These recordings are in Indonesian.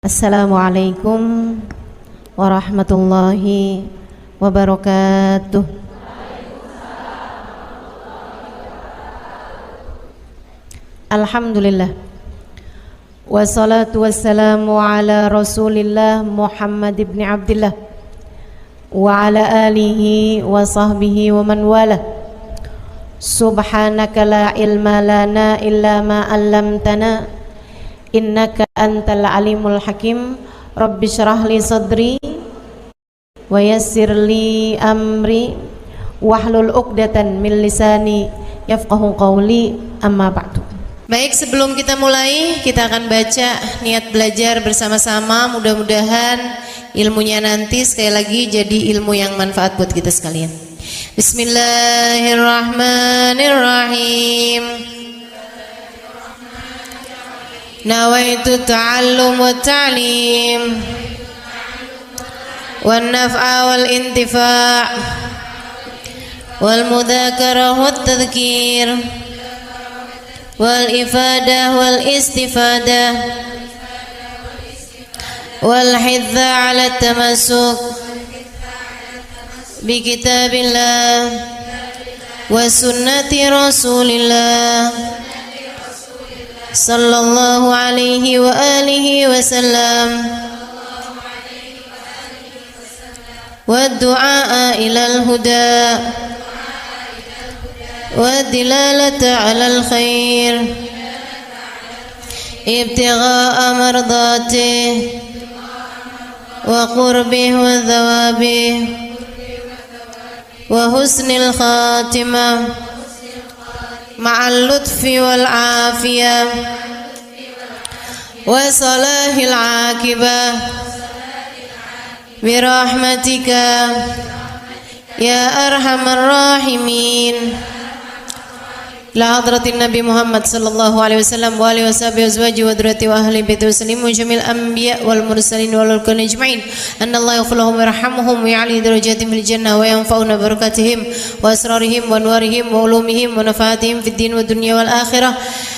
Assalamualaikum warahmatullahi wabarakatuh. Alhamdulillah, wassalatu wassalamu ala rasulillah Muhammad ibn Abdillah wa ala alihi wa sahbihi wa man wala. Subhanaka la ilma lana illa ma 'allamtana innaka antal alimul hakim. Rabbi syrah li sadri wa yassir li amri wahlul 'uqdatan min lisani yafqahu qawli, amma ba'du. Baik, sebelum kita mulai, kita akan baca niat belajar bersama-sama. Mudah-mudahan ilmunya nanti sekali lagi jadi ilmu yang manfaat buat kita sekalian. Bismillahirrahmanirrahim. Nawaitu ta'allum wa ta'lim wan naf'a wal intifa' wal mudzakarah wat tadhkir wal ifadah wal istifadah wal hidza 'ala tamassuk bi kitabillah wa sunnati rasulillah sallallahu alaihi wa alihi wa sallam wa du'a ilal huda wa dilalata alal khair ibtigha'a mardati wa qurbih wa thawabih wa husnil khatimah ma'al lutfi wal afiyah wa salahil aqibah birahmatika ya arhamar rahimin. La hadratin Nabi Muhammad sallallahu alaihi wasallam wa alihi washabihi azwaji wa dzurriyyati wa ahli baiti wasallim wa jamil anbiya wal mursalin wal kulli ajma'in. Anallahu yaghfir lahum wa yarhamhum wa ya'li darajatihim fil jannah wa yanfa'una barakatihim wa asrarihim wa anwarihim wa ulumihim wa nafaatihim fid din wa dunya wal akhirah.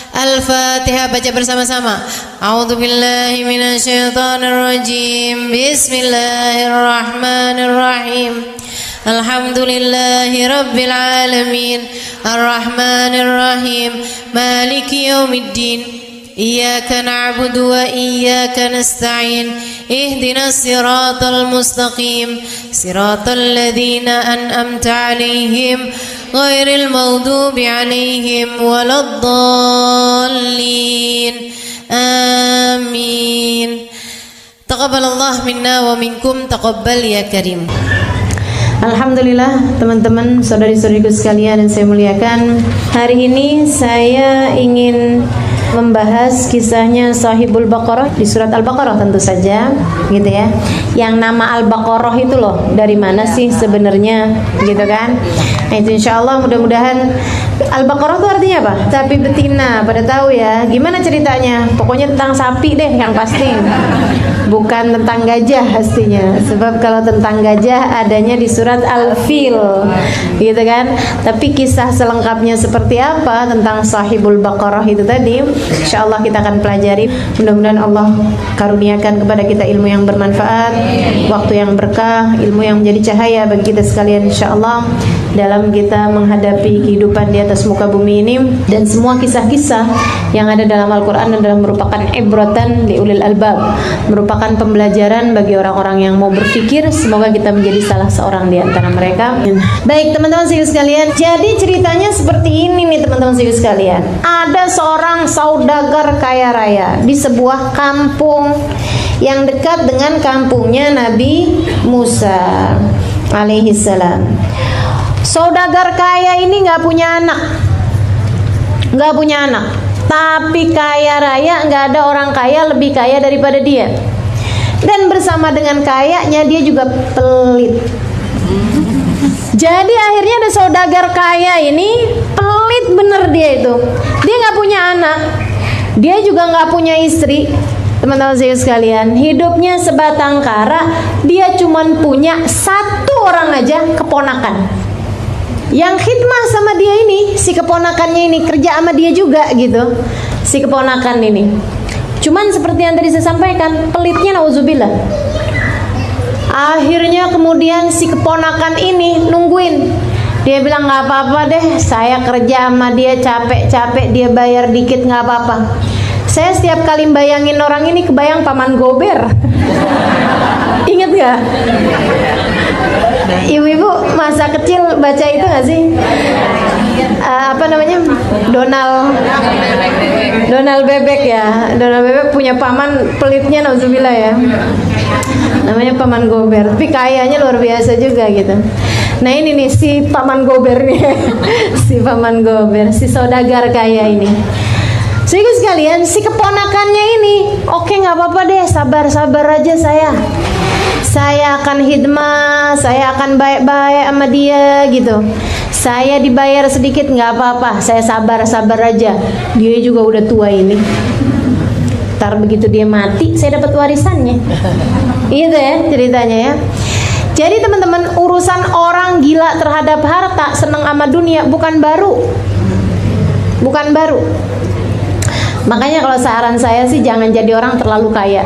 Al-Fatihah, baca bersama-sama. A'udzu billahi minasy syaithanir rajim. Bismillahirrahmanirrahim. Alhamdulillahi rabbil alamin, arrahmanir rahim, maliki yaumiddin. Iyyaka na'budu wa iyyaka nasta'in. Ihdinas siratal mustaqim, siratal ladzina an'amta 'alaihim ghairil maghdubi 'alaihim waladdallin. Amin. Taqabbalallahu minna wa minkum, taqabbal ya karim. Alhamdulillah, teman-teman, saudari-saudariku sekalian yang saya muliakan, hari ini saya ingin membahas kisahnya Sahibul Baqarah di surat Al-Baqarah, tentu saja, gitu ya. Yang nama Al-Baqarah itu loh, dari mana sih sebenarnya, gitu kan? Nah, itu insya Allah mudah-mudahan. Al-Baqarah itu artinya apa? Sapi betina, pada tahu ya? Gimana ceritanya? Pokoknya tentang sapi deh yang pasti. Bukan tentang gajah pastinya. Sebab kalau tentang gajah adanya di surat Al-Fil, gitu kan? Tapi kisah selengkapnya seperti apa tentang Sahibul Baqarah itu tadi, insya Allah kita akan pelajari. Mudah-mudahan Allah karuniakan kepada kita ilmu yang bermanfaat, waktu yang berkah, ilmu yang menjadi cahaya bagi kita sekalian, insya Allah, dalam kita menghadapi kehidupan di atas muka bumi ini. Dan semua kisah-kisah yang ada dalam Al-Quran adalah merupakan ibratan li ulil albab, merupakan pembelajaran bagi orang-orang yang mau berpikir. Semoga kita menjadi salah seorang di antara mereka. Baik, teman-teman sekalian, jadi ceritanya seperti ini nih, teman-teman sekalian. Ada seorang saudagar kaya raya di sebuah kampung yang dekat dengan kampungnya Nabi Musa alaihi salam. Saudagar kaya ini nggak punya anak, tapi kaya raya, nggak ada orang kaya lebih kaya daripada dia. Dan bersama dengan kayanya dia juga pelit. Jadi akhirnya ada saudagar kaya ini pelit bener dia itu. Dia nggak punya anak, dia juga nggak punya istri. Teman-teman saya sekalian, hidupnya sebatang kara. Dia cuman punya satu orang aja keponakan yang khidmah sama dia ini, si keponakannya ini kerja sama dia juga gitu. Si keponakan ini Cuman seperti yang tadi saya sampaikan, pelitnya nauzubillah. Akhirnya kemudian si keponakan ini nungguin. Dia bilang nggak apa-apa deh, saya kerja sama dia capek-capek, dia bayar dikit nggak apa-apa. Saya setiap kali bayangin orang ini kebayang Paman Gober. Ingat gak? Ibu-ibu masa kecil baca itu gak sih? Apa namanya? Donald Bebek ya. Donald Bebek punya paman pelitnya nauzubillah ya. Namanya Paman Gober. Tapi kayanya luar biasa juga gitu. Nah ini nih si Paman Gober nih. Si Paman Gober, si saudagar kaya ini. Sehingga sekalian si keponakannya ini, oke nggak apa-apa deh, sabar-sabar aja saya akan hidmah, saya akan baik-baik sama dia gitu. Saya dibayar sedikit nggak apa-apa, saya sabar-sabar aja. Dia juga udah tua ini. Ntar begitu dia mati, saya dapat warisannya. Itu ya ceritanya ya. Jadi teman-teman, urusan orang gila terhadap harta, senang sama dunia bukan baru. Makanya kalau saran saya sih jangan jadi orang terlalu kaya.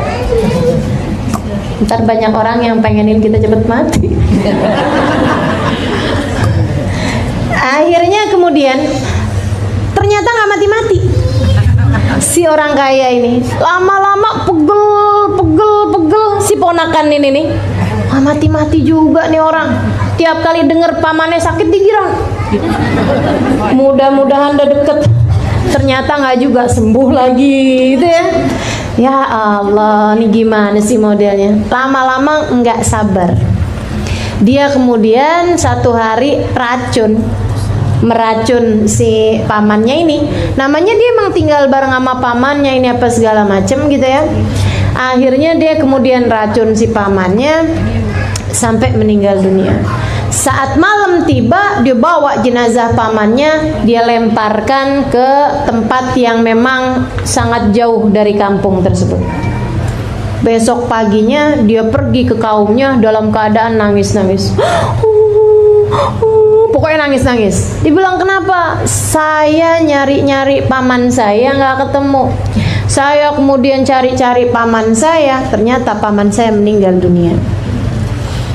Ntar banyak orang yang pengenin kita cepet mati. Akhirnya kemudian ternyata nggak mati-mati. Si orang kaya ini lama-lama pegel si ponakan ini nih. Mati-mati juga nih orang. Tiap kali denger pamannya sakit digirang. Mudah-mudahan udah deket. Ternyata nggak juga sembuh lagi gitu ya. Ya Allah, ini gimana sih modelnya? Lama-lama nggak sabar. Dia kemudian satu hari meracun si pamannya ini. Namanya dia emang tinggal bareng sama pamannya ini apa segala macem gitu ya. Akhirnya dia kemudian racun si pamannya sampai meninggal dunia. Saat malam tiba, dia bawa jenazah pamannya, dia lemparkan ke tempat yang memang sangat jauh dari kampung tersebut. Besok paginya dia pergi ke kaumnya dalam keadaan nangis-nangis. Pokoknya nangis-nangis. Dibilang kenapa? Saya nyari-nyari paman saya nggak ketemu. Saya kemudian cari-cari paman saya, ternyata paman saya meninggal dunia.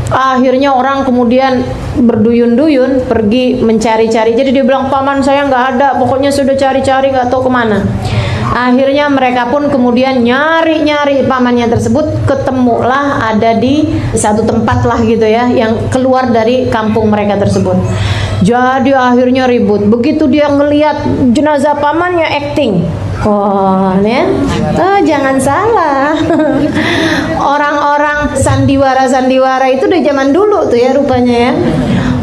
Akhirnya orang kemudian berduyun-duyun pergi mencari-cari. Jadi dia bilang paman saya nggak ada, pokoknya sudah cari-cari nggak tahu kemana. Akhirnya mereka pun kemudian nyari-nyari pamannya tersebut, ketemulah ada di satu tempat lah gitu ya, yang keluar dari kampung mereka tersebut. Jadi akhirnya ribut. Begitu dia ngelihat jenazah pamannya acting. Oh, ya. Jangan salah. Orang-orang sandiwara itu udah zaman dulu tuh ya rupanya ya.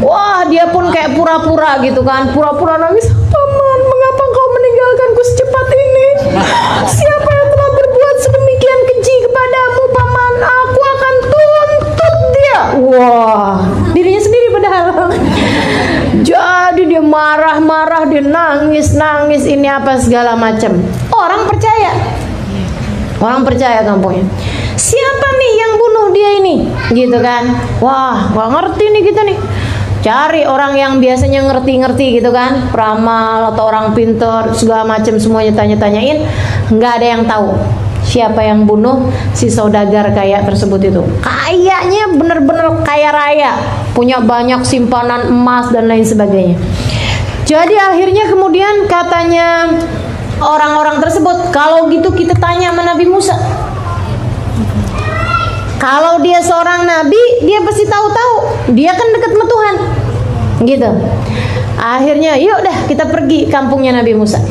Wah, dia pun kayak pura-pura gitu kan. Pura-pura nangis. Paman, mengapa engkau meninggalkanku secepat ini? Siapa yang telah berbuat sedemikian keji kepadamu, paman? Aku akan tuntut dia. Wah, dirinya sendiri padahal. Jadi dia marah-marah, dia nangis-nangis, ini apa segala macam. Orang percaya kampungnya. Siapa nih yang bunuh dia ini? Gitu kan. Wah, gak ngerti nih kita nih. Cari orang yang biasanya ngerti-ngerti gitu kan, peramal atau orang pintar segala macam, semuanya tanya-tanyain. Nggak ada yang tahu siapa yang bunuh si saudagar kaya tersebut itu. Kayaknya bener-bener kaya raya, punya banyak simpanan emas dan lain sebagainya. Jadi akhirnya kemudian katanya orang-orang tersebut, kalau gitu kita tanya sama Nabi Musa. Kalau dia seorang nabi, dia pasti tahu-tahu. Dia kan dekat sama Tuhan. Gitu. Akhirnya, yuk dah kita pergi kampungnya Nabi Musa.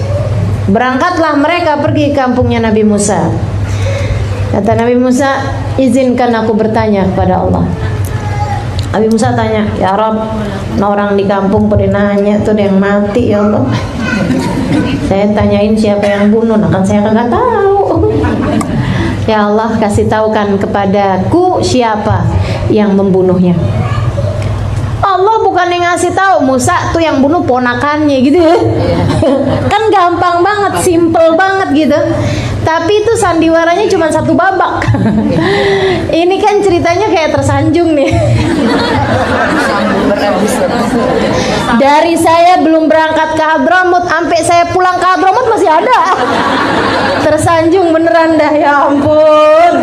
Berangkatlah mereka pergi kampungnya Nabi Musa. Kata Nabi Musa, izinkan aku bertanya kepada Allah. Nabi Musa tanya, ya Rabb, orang di kampung pada nanya tuh yang mati ya Allah. Saya tanyain siapa yang bunuh, nah kan saya nggak tahu. Ya Allah, kasih tahukan kepadaku siapa yang membunuhnya. Allah bukan yang ngasih tahu, Musa tuh yang bunuh ponakannya gitu ya. Kan gampang banget, simple banget gitu. Tapi itu sandiwaranya cuma satu babak. Ini kan ceritanya kayak tersanjung nih. Dari saya belum berangkat ke Hadramut sampai saya pulang ke Hadramut masih ada. Tersanjung beneran dah, ya ampun.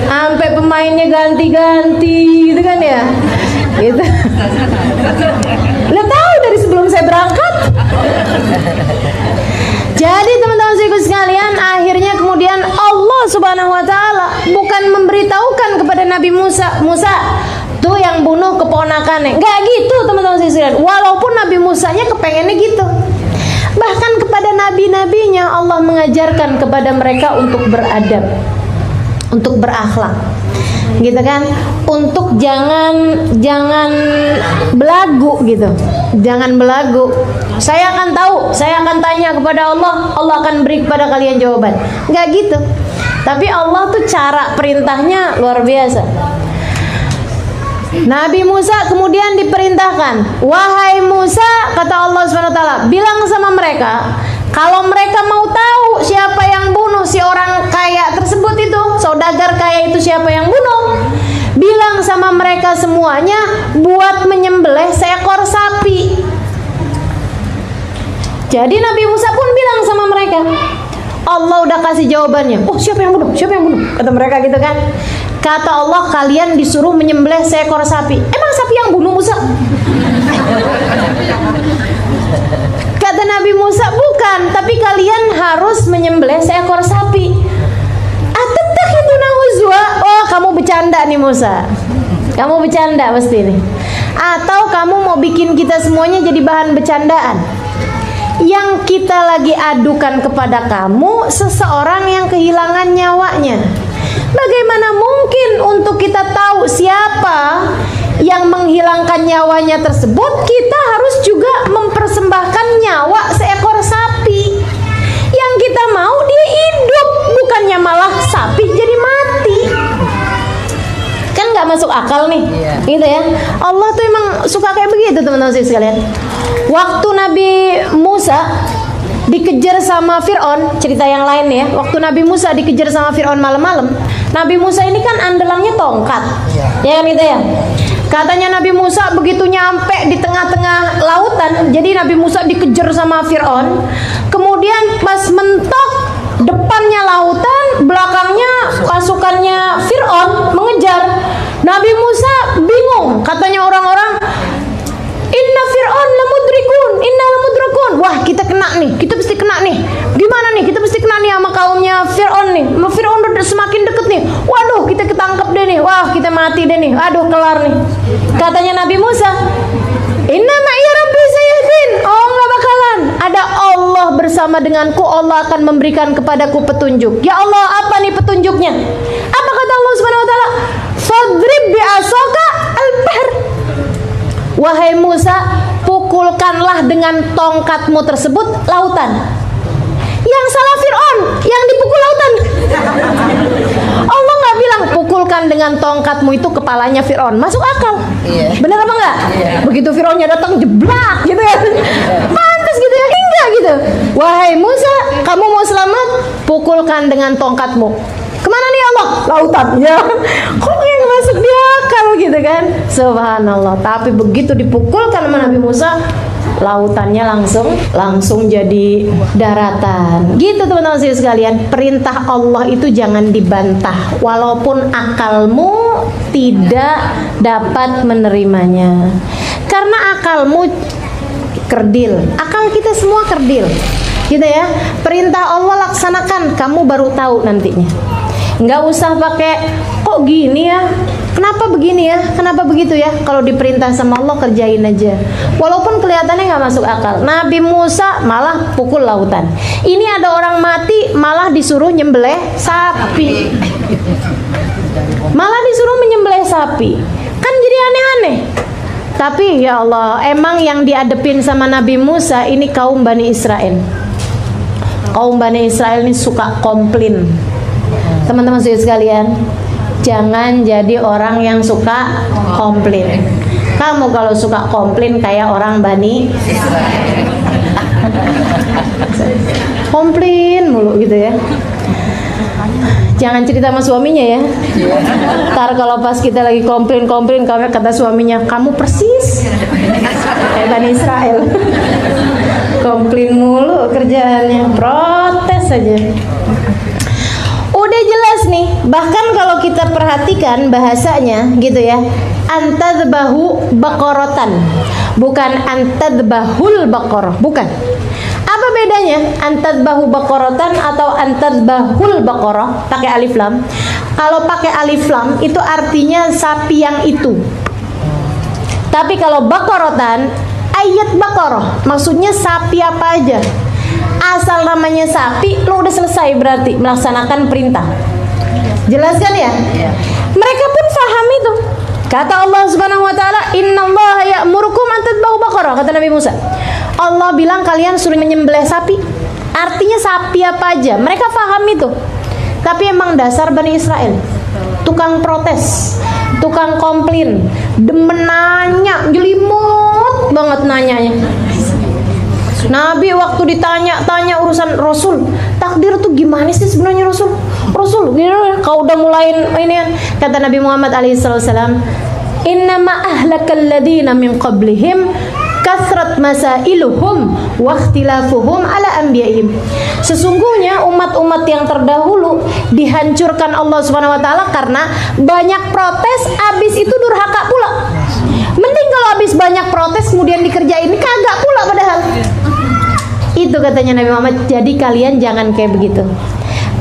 Sampai pemainnya ganti-ganti gitu kan ya. Gitu. Udah tahu dari sebelum saya berangkat. Jadi teman-teman sekalian, akhirnya kemudian Allah Subhanahu wa taala bukan memberitahukan kepada Nabi Musa, tuh yang bunuh keponakannya. Enggak gitu teman-teman sekalian. Walaupun Nabi Musanya kepengennya gitu. Bahkan kepada nabi-nabinya Allah mengajarkan kepada mereka untuk beradab, untuk berakhlak. Gitu kan? Untuk jangan belagu gitu. Jangan belagu. Saya akan tahu, saya akan tanya kepada Allah, Allah akan beri kepada kalian jawaban. Enggak gitu. Tapi Allah tuh cara perintahnya luar biasa. Nabi Musa kemudian diperintahkan, wahai Musa, kata Allah SWT, bilang sama mereka, kalau mereka mau tahu siapa yang bunuh si orang kaya tersebut itu, saudagar kaya itu siapa yang bunuh, bilang sama mereka semuanya buat menyembelih seekor sapi. Jadi Nabi Musa pun bilang sama mereka, Allah udah kasih jawabannya. Oh, siapa yang bunuh? Siapa yang bunuh? Kata mereka gitu kan. Kata Allah, kalian disuruh menyembelih seekor sapi. Emang sapi yang bunuh Musa? Kata Nabi Musa, bukan, tapi kalian harus menyembelih seekor sapi. Atattakhiduna huzwa? Oh, kamu bercanda nih Musa. Kamu bercanda pasti nih. Atau kamu mau bikin kita semuanya jadi bahan bercandaan? Yang kita lagi adukan kepada kamu seseorang yang kehilangan nyawanya. Bagaimana mungkin untuk kita tahu siapa yang menghilangkan nyawanya tersebut, kita harus juga mempersembahkan nyawa seekor sapi. Yang kita mau dia hidup, bukannya malah sapi jadi mati. Kan nggak masuk akal nih, gitu ya. Allah tuh emang suka kayak begitu teman-teman sekalian. Waktu Nabi Musa dikejar sama Fir'aun, cerita yang lain ya. Waktu Nabi Musa dikejar sama Fir'aun malam-malam, Nabi Musa ini kan andalannya tongkat, ya kan gitu ya. Katanya Nabi Musa begitu nyampe di tengah-tengah lautan, jadi Nabi Musa dikejar sama Fir'aun. Kemudian pas mentok, depannya lautan, belakangnya pasukannya Fir'aun mengejar. Nabi Musa bingung, katanya orang-orang, inna Fir'aun lamudrikun, inna lamudrakun. Wah, kita kena nih, kita pasti kena nih. Gimana nih, kita pasti kena nih sama kaumnya Fir'aun nih. Fir'aun udah semakin deket nih. Waduh, kita ketangkep deh nih. Wah, kita mati deh nih. Aduh, kelar nih. Katanya Nabi Musa, inna ma'iya rabbi sayahdin. Oh, nggak bakalan. Ada Allah bersama denganku. Allah akan memberikan kepadaku petunjuk. Ya Allah, apa nih petunjuknya? Apa kata Allah Subhanahu wa taala? Fadrib bi'asaka al-bahr. Wahai Musa, pukulkanlah dengan tongkatmu tersebut lautan. Yang salah Fir'aun, yang dipukul lautan. Allah nggak bilang pukulkan dengan tongkatmu itu kepalanya Fir'aun. Masuk akal? Iya. Bener apa enggak? Iya. Begitu Fir'aunnya datang jeblak gitu ya. Pantas gitu ya? Enggak gitu. Wahai Musa, kamu mau selamat? Pukulkan dengan tongkatmu. Kemana nih Allah? Lautan. Ya. Kok yang masuk di akal gitu kan? Subhanallah. Tapi begitu dipukulkan sama Nabi Musa, lautannya langsung jadi daratan. Gitu teman-teman sekalian. Perintah Allah itu jangan dibantah, walaupun akalmu tidak dapat menerimanya. Karena akalmu kerdil. Akal kita semua kerdil. Gitu ya. Perintah Allah laksanakan, kamu baru tahu nantinya. Nggak usah pakai kok gini ya, kenapa begini ya, kenapa begitu ya. Kalau diperintah sama Allah kerjain aja, walaupun kelihatannya nggak masuk akal. Nabi Musa malah pukul lautan. Ini ada orang mati malah disuruh nyembelih sapi. Malah disuruh menyembelih sapi. Kan jadi aneh-aneh. Tapi ya Allah, emang yang diadepin sama Nabi Musa ini kaum Bani Israel. Kaum Bani Israel ini suka komplain. Teman-teman sekalian, jangan jadi orang yang suka komplain. Kamu kalau suka komplain kayak orang Bani komplain mulu gitu ya. Jangan cerita sama suaminya ya. Ntar kalau pas kita lagi komplain, kata suaminya, kamu persis kayak Bani Israel. Komplain mulu kerjaannya, protes aja. Udah jelas nih, bahkan kalau kita perhatikan bahasanya gitu ya, antadbahu baqaratan, bukan antadbahul baqarah, bukan. Apa bedanya antadbahu baqaratan atau antadbahul baqarah pakai alif lam? Kalau pakai alif lam itu artinya sapi yang itu. Tapi kalau baqaratan ayat baqarah, maksudnya sapi apa aja. Asal namanya sapi, lo udah selesai berarti melaksanakan perintah. Jelas kan ya? Mereka pun paham itu. Kata Allah Subhanahu wa taala, "Innallaha ya'murukum an tadbahu baqarah," kata Nabi Musa. Allah bilang kalian suruh menyembelih sapi. Artinya sapi apa aja. Mereka paham itu. Tapi emang dasar Bani Israel, tukang protes, tukang komplain, demen nanya, jelimut banget nanyanya. Nabi waktu ditanya-tanya urusan Rasul, takdir tuh gimana sih sebenarnya Rasul? Rasul, kau udah mulain ini. Kata Nabi Muhammad alaihissalam, "Innama ahlakal ladina min qablihim kasrat masailuhum wa ikhtilafuhum ala anbiya'ihim." Sesungguhnya umat-umat yang terdahulu dihancurkan Allah Subhanahu wa taala karena banyak protes, habis itu durhaka pula. Mending kalau habis banyak protes kemudian dikerjain, kagak pula padahal. Itu katanya Nabi Muhammad. Jadi kalian jangan kayak begitu.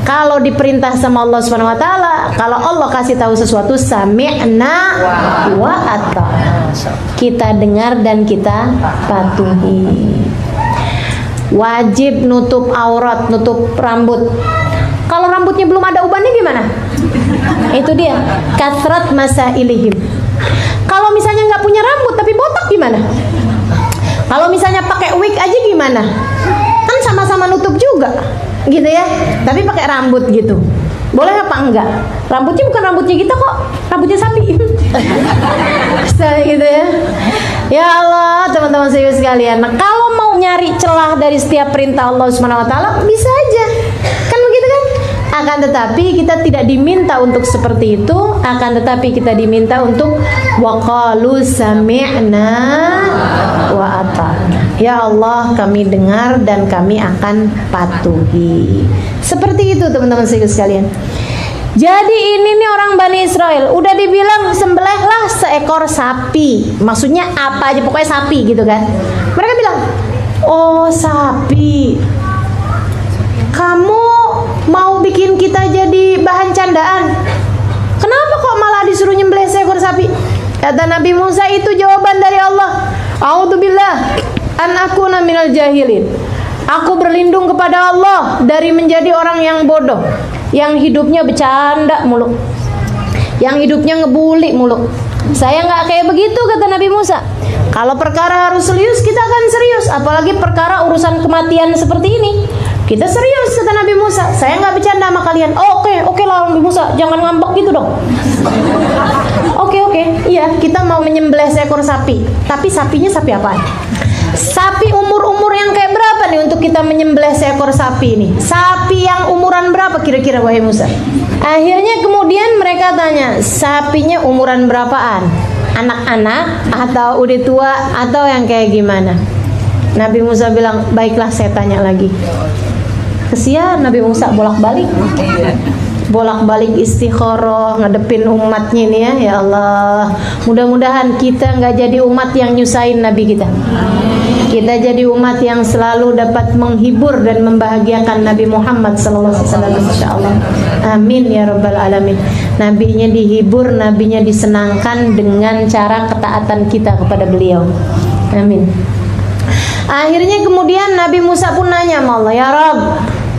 Kalau diperintah sama Allah Subhanahu wa taala, kalau Allah kasih tahu sesuatu, sami'na wa ata'na. Kita dengar dan kita patuhi. Wajib nutup aurat, nutup rambut. Kalau rambutnya belum ada ubannya gimana? Itu dia, kasrat masailihim. Kalau misalnya nggak punya rambut tapi botak gimana? Kalau misalnya pakai wig aja gimana? Kan sama-sama nutup juga, gitu ya. Tapi pakai rambut gitu, boleh apa enggak? Rambutnya bukan rambutnya kita kok, rambutnya sapi. Gitu ya. Ya Allah, teman-teman sekalian. Nah, kalau mau nyari celah dari setiap perintah Allah Subhanahu wa taala, bisa aja. Kan begitu kan? Akan tetapi kita tidak diminta untuk seperti itu, akan tetapi kita diminta untuk waqalu sami'na wa ata'na. Ya Allah, kami dengar dan kami akan patuhi. Seperti itu teman-teman sekalian. Jadi ini nih orang Bani Israel udah dibilang sembelihlah seekor sapi. Maksudnya apa aja, pokoknya sapi gitu kan. Mereka bilang, "Oh, sapi. Kamu mau bikin kita jadi bahan candaan? Kenapa kok malah disuruh nyembelih seekor sapi?" Kata Nabi Musa, itu jawaban dari Allah. "A'udzubillah an akuna minal jahilin." Aku berlindung kepada Allah dari menjadi orang yang bodoh, yang hidupnya bercanda mulu, yang hidupnya ngebully mulu. Saya nggak kayak begitu, kata Nabi Musa. Kalau perkara harus serius, kita akan serius. Apalagi perkara urusan kematian seperti ini, kita serius, kata Nabi Musa. Saya nggak bercanda sama kalian. Oh, oke lah Nabi Musa, jangan ngambek gitu dong. Oke, iya, kita mau menyembelih seekor sapi. Tapi sapinya sapi apa? Sapi umur-umur yang kayak berapa nih untuk kita menyembelih seekor sapi ini? Sapi yang umuran berapa kira-kira wahai Musa? Akhirnya kemudian mereka tanya, sapinya umuran berapaan? Anak-anak atau udah tua atau yang kayak gimana? Nabi Musa bilang, baiklah saya tanya lagi. Kesian Nabi Musa bolak-balik istikharah ngadepin umatnya ini ya. Ya Allah, mudah-mudahan kita nggak jadi umat yang nyusahin Nabi kita. Kita jadi umat yang selalu dapat menghibur dan membahagiakan Nabi Muhammad sallallahu alaihi wasallam, insyaallah. Amin ya rabbal alamin. Nabinya dihibur, nabinya disenangkan dengan cara ketaatan kita kepada beliau. Amin. Akhirnya kemudian Nabi Musa pun nanya sama Allah, ya Rabb,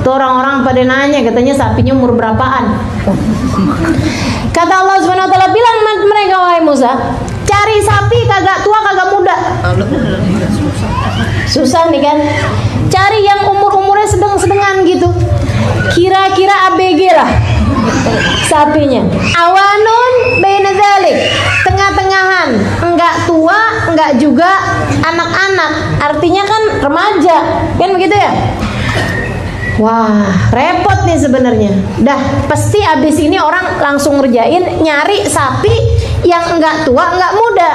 tuh orang-orang pada nanya, katanya sapinya umur berapaan? Kata Allah Subhanahu wa taala, bilang mereka, wahai Musa, cari sapi kagak tua kagak muda. Susah nih kan? Cari yang umur-umurnya sedang-sedengan gitu. Kira-kira ABG lah sapinya. Awanun baina dzalik, tengah-tengahan, enggak tua, enggak juga anak-anak. Artinya kan remaja, kan begitu ya? Wah, repot nih sebenarnya. Dah, pasti abis ini orang langsung ngerjain nyari sapi yang enggak tua, enggak muda.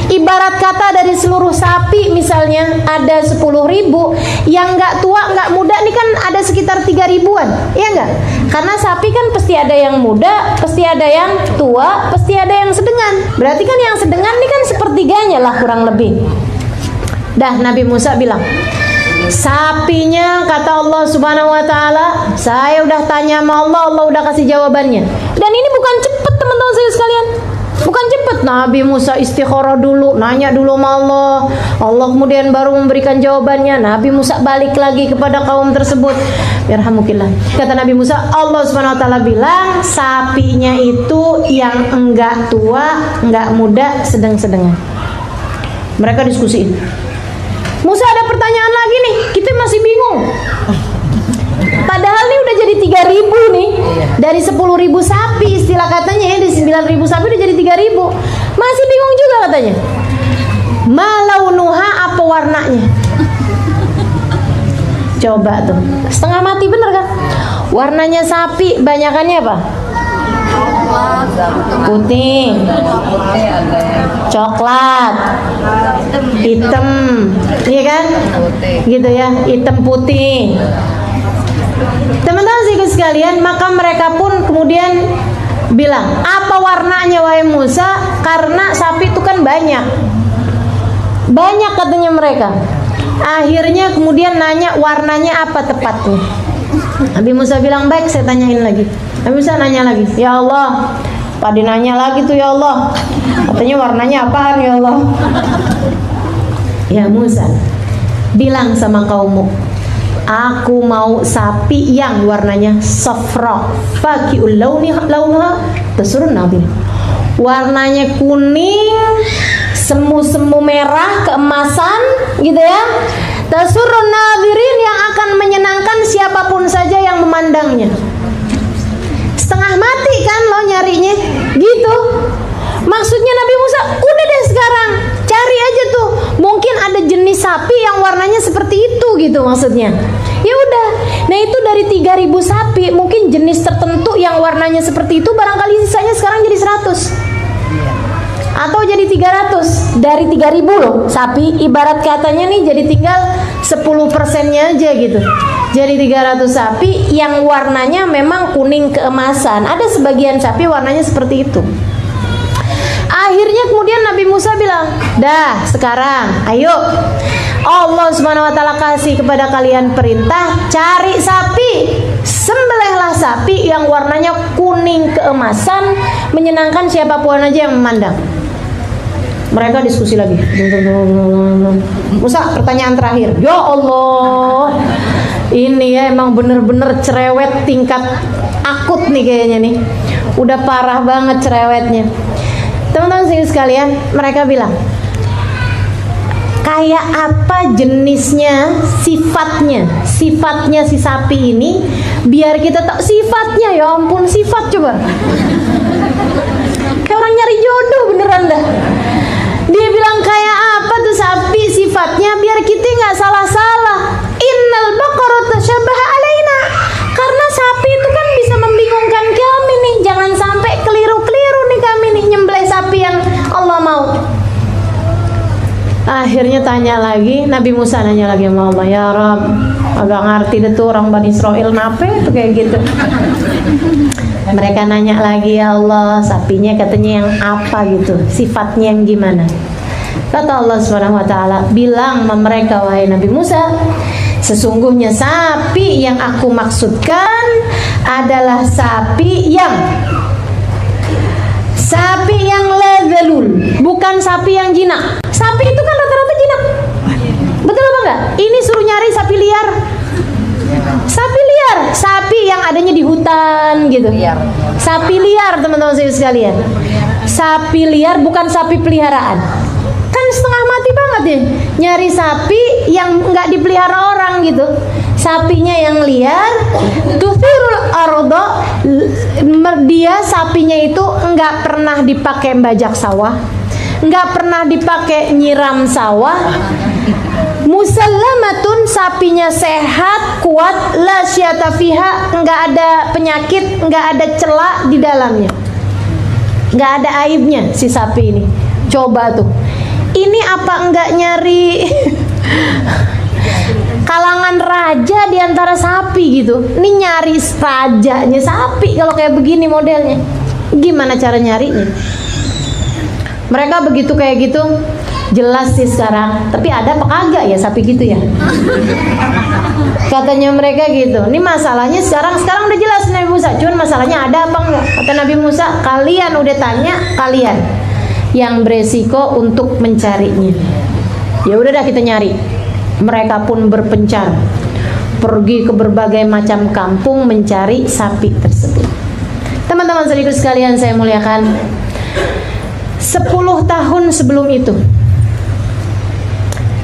Ibarat kata dari seluruh sapi misalnya ada 10.000, yang enggak tua, enggak muda nih kan ada sekitar 3.000-an. Iya enggak? Karena sapi kan pasti ada yang muda, pasti ada yang tua, pasti ada yang sedengan. Berarti kan yang sedengan nih kan sepertiganya lah kurang lebih. Dah, Nabi Musa bilang, sapinya, kata Allah Subhanahu wa taala, saya udah tanya sama Allah, Allah udah kasih jawabannya. Dan ini bukan cepet teman-teman saya sekalian. Bukan cepet. Nabi Musa istikharah dulu, nanya dulu sama Allah. Allah kemudian baru memberikan jawabannya. Nabi Musa balik lagi kepada kaum tersebut. Yarhamukillah. Kata Nabi Musa, Allah Subhanahu wa taala bilang, sapinya itu yang enggak tua, enggak muda, sedang-sedengan. Mereka diskusiin. Musa ada pertanyaan lagi nih, kita masih bingung. Padahal nih udah jadi 3.000 nih. Dari 10.000 sapi istilah katanya ya, dari 9.000 sapi udah jadi 3.000. Masih bingung juga katanya. Malaunuha, apa warnanya? Coba tuh, setengah mati bener kan? Warnanya sapi banyakannya apa? Putih, coklat, hitam, iya kan? Gitu ya, hitam putih. Teman-teman sekalian, maka mereka pun kemudian bilang, apa warnanya wahai Musa? Karena sapi itu kan banyak katanya mereka. Akhirnya kemudian nanya warnanya apa tepatnya. Nabi Musa bilang, baik saya tanyain lagi. Nabi Musa nanya lagi, ya Allah, Pak nanya lagi tuh, ya Allah, katanya warnanya apaan ya Allah? Ya Musa, bilang sama kaummu, aku mau sapi yang warnanya safra, faqi'ul launha tasurun nabi. Warnanya kuning, semu-semu merah, keemasan, gitu ya. Tasurun nadirin, yang akan menyenangkan siapapun saja yang memandangnya. Setengah mati kan lo nyarinya, gitu. Maksudnya Nabi Musa, udah deh sekarang cari aja tuh, mungkin ada jenis sapi yang warnanya seperti itu gitu maksudnya. Ya udah. Nah itu dari 3.000 sapi, mungkin jenis tertentu yang warnanya seperti itu, barangkali sisanya sekarang jadi 100 atau jadi 300 dari 3.000 loh sapi. Ibarat katanya nih jadi tinggal 10%-nya aja gitu. Jadi 300 sapi yang warnanya memang kuning keemasan. Ada sebagian sapi warnanya seperti itu. Akhirnya kemudian Nabi Musa bilang, dah sekarang ayo, Allah Subhanahu wa taala kasih kepada kalian perintah, cari sapi, sembelihlah sapi yang warnanya kuning keemasan, menyenangkan siapapun aja yang memandang. Mereka diskusi lagi. Musa, pertanyaan terakhir. Ya Allah, ini ya emang bener-bener cerewet tingkat akut nih kayaknya nih. Udah parah banget cerewetnya. Teman-teman sekalian, mereka bilang, kayak apa jenisnya, sifatnya si sapi ini, biar kita tahu sifatnya. Ya ampun, sifat coba. Kayak orang nyari jodoh beneran dah. Dia bilang kayak apa tuh sapi sifatnya, biar kita nggak salah-salah. Innal baqara tasyabaha alaina. Karena sapi itu kan bisa membingungkan kami nih. Jangan sampai keliru-keliru nih kami nih nyembelih sapi yang Allah mau. Akhirnya tanya lagi, Nabi Musa nanya lagi sama Allah, ya Rabb, agak ngerti deh tuh orang Bani Israel nape tuh kayak gitu. Mereka nanya lagi, ya Allah, sapinya katanya yang apa gitu, sifatnya yang gimana? Kata Allah Subhanahu wa taala, bilang sama mereka wahai Nabi Musa, sesungguhnya sapi yang aku maksudkan adalah sapi yang ladhalul, bukan sapi yang jinak. Sapi itu kan rata-rata jinak. Betul apa enggak? Ini suruh nyari sapi liar. Sapi liar, sapi yang adanya di hutan gitu. Sapi liar, teman-teman sekalian. Sapi liar bukan sapi peliharaan. Kan setengah mati banget ya nyari sapi yang enggak dipelihara orang gitu. Sapinya yang liar, tuthirul arda, dia sapinya itu enggak pernah dipakai bajak sawah, enggak pernah dipakai nyiram sawah, Musallamatun, sapinya sehat, kuat, la syata fiha, enggak ada penyakit, enggak ada celah di dalamnya. Enggak ada aibnya si sapi ini. Coba tuh. Ini apa enggak nyari kalangan raja di antara sapi gitu. Ini nyari rajanya sapi kalau kayak begini modelnya. Gimana cara nyarinya? Mereka begitu kayak gitu, jelas sih sekarang. Tapi ada apa kagak ya sapi gitu ya? Katanya mereka gitu. Ini masalahnya sekarang udah jelas Nabi Musa. Cuman masalahnya ada apa enggak? Kata Nabi Musa, kalian udah tanya, kalian yang beresiko untuk mencarinya. Ya udah dah kita nyari. Mereka pun berpencar, pergi ke berbagai macam kampung mencari sapi tersebut. Teman-teman saudaraku sekalian saya muliakan, 10 tahun sebelum itu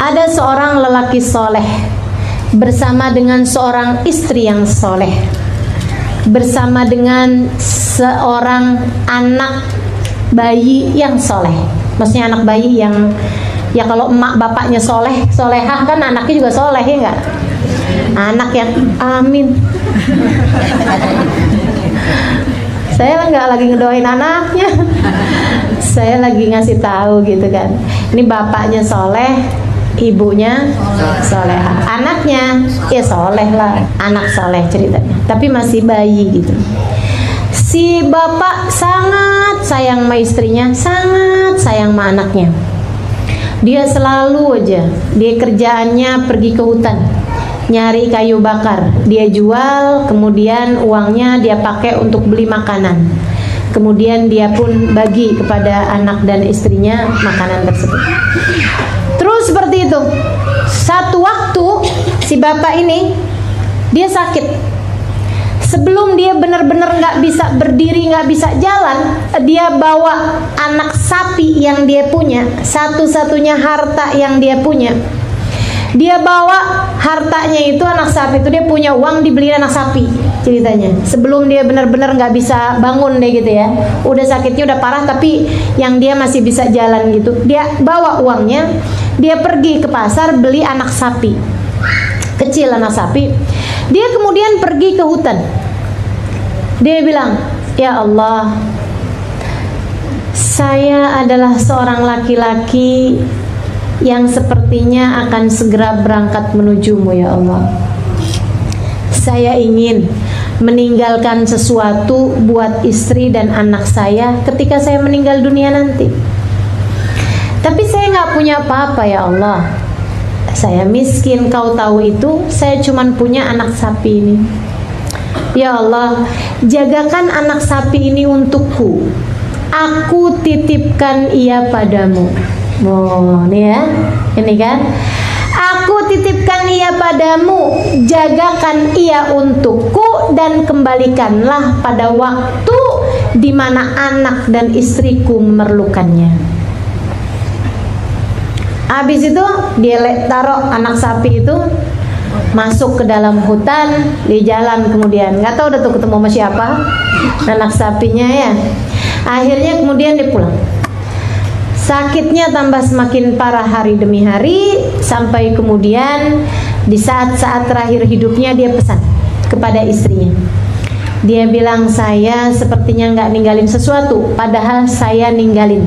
ada seorang lelaki soleh bersama dengan seorang istri yang soleh, bersama dengan seorang anak bayi yang soleh. Maksudnya anak bayi yang, ya kalau emak bapaknya soleh, solehah kan anaknya juga soleh, ya enggak? Anak yang amin. Saya nggak lagi ngedoain anaknya, saya lagi ngasih tahu gitu kan. Ini bapaknya soleh, ibunya solehah, anaknya ya soleh lah, anak soleh ceritanya, tapi masih bayi gitu. Si bapak sangat sayang sama istrinya, sangat sayang sama anaknya. Dia selalu aja, dia kerjaannya pergi ke hutan nyari kayu bakar, dia jual, kemudian uangnya dia pakai untuk beli makanan, kemudian dia pun bagi kepada anak dan istrinya makanan tersebut. Terus seperti itu. Satu waktu si bapak ini dia sakit. Sebelum dia benar-benar nggak bisa berdiri, nggak bisa jalan, dia bawa anak sapi yang dia punya, satu-satunya harta yang dia punya. Dia bawa hartanya itu, anak sapi itu, dia punya uang dibeli anak sapi ceritanya. Sebelum dia benar-benar nggak bisa bangun deh gitu ya, udah sakitnya udah parah tapi yang dia masih bisa jalan gitu. Dia bawa uangnya, dia pergi ke pasar beli anak sapi kecil, anak sapi. Dia kemudian pergi ke hutan. Dia bilang, ya Allah, saya adalah seorang laki-laki yang sepertinya akan segera berangkat menujumu ya Allah. Saya ingin meninggalkan sesuatu buat istri dan anak saya ketika saya meninggal dunia nanti. Tapi saya nggak punya apa-apa ya Allah. Saya miskin, kau tahu itu. Saya cuman punya anak sapi ini. Ya Allah, jagakan anak sapi ini untukku. Aku titipkan ia padamu. Oh, ini ya, ini kan. Aku titipkan ia padamu, jagakan ia untukku, dan kembalikanlah pada waktu di mana anak dan istriku memerlukannya. Habis itu dia taruh anak sapi itu, masuk ke dalam hutan, di jalan kemudian nggak tahu udah tuh ketemu sama siapa, anak sapinya ya. Akhirnya kemudian dia pulang. Sakitnya tambah semakin parah hari demi hari, sampai kemudian di saat-saat terakhir hidupnya dia pesan kepada istrinya. Dia bilang, saya sepertinya nggak ninggalin sesuatu, padahal saya ninggalin.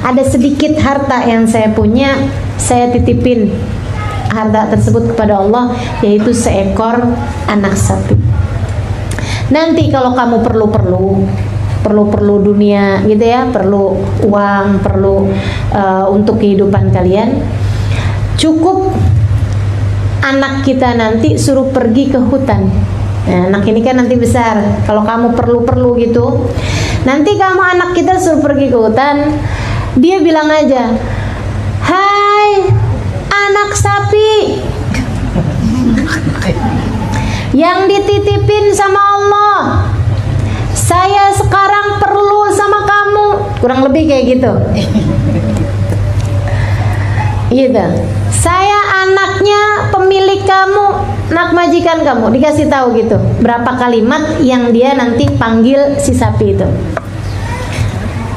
Ada sedikit harta yang saya punya, saya titipin harta tersebut kepada Allah, yaitu seekor anak sapi. Nanti kalau kamu perlu dunia gitu ya, perlu uang, perlu untuk kehidupan kalian, cukup anak kita nanti suruh pergi ke hutan. Nah, anak ini kan nanti besar, kalau kamu perlu gitu, nanti kamu anak kita suruh pergi ke hutan, dia bilang aja, hai anak sapi yang dititipin sama Allah, saya sekarang perlu sama kamu. Kurang lebih kayak gitu. Gitu. Saya anaknya pemilik kamu, anak majikan kamu. Dikasih tahu gitu. Berapa kalimat yang dia nanti panggil si sapi itu.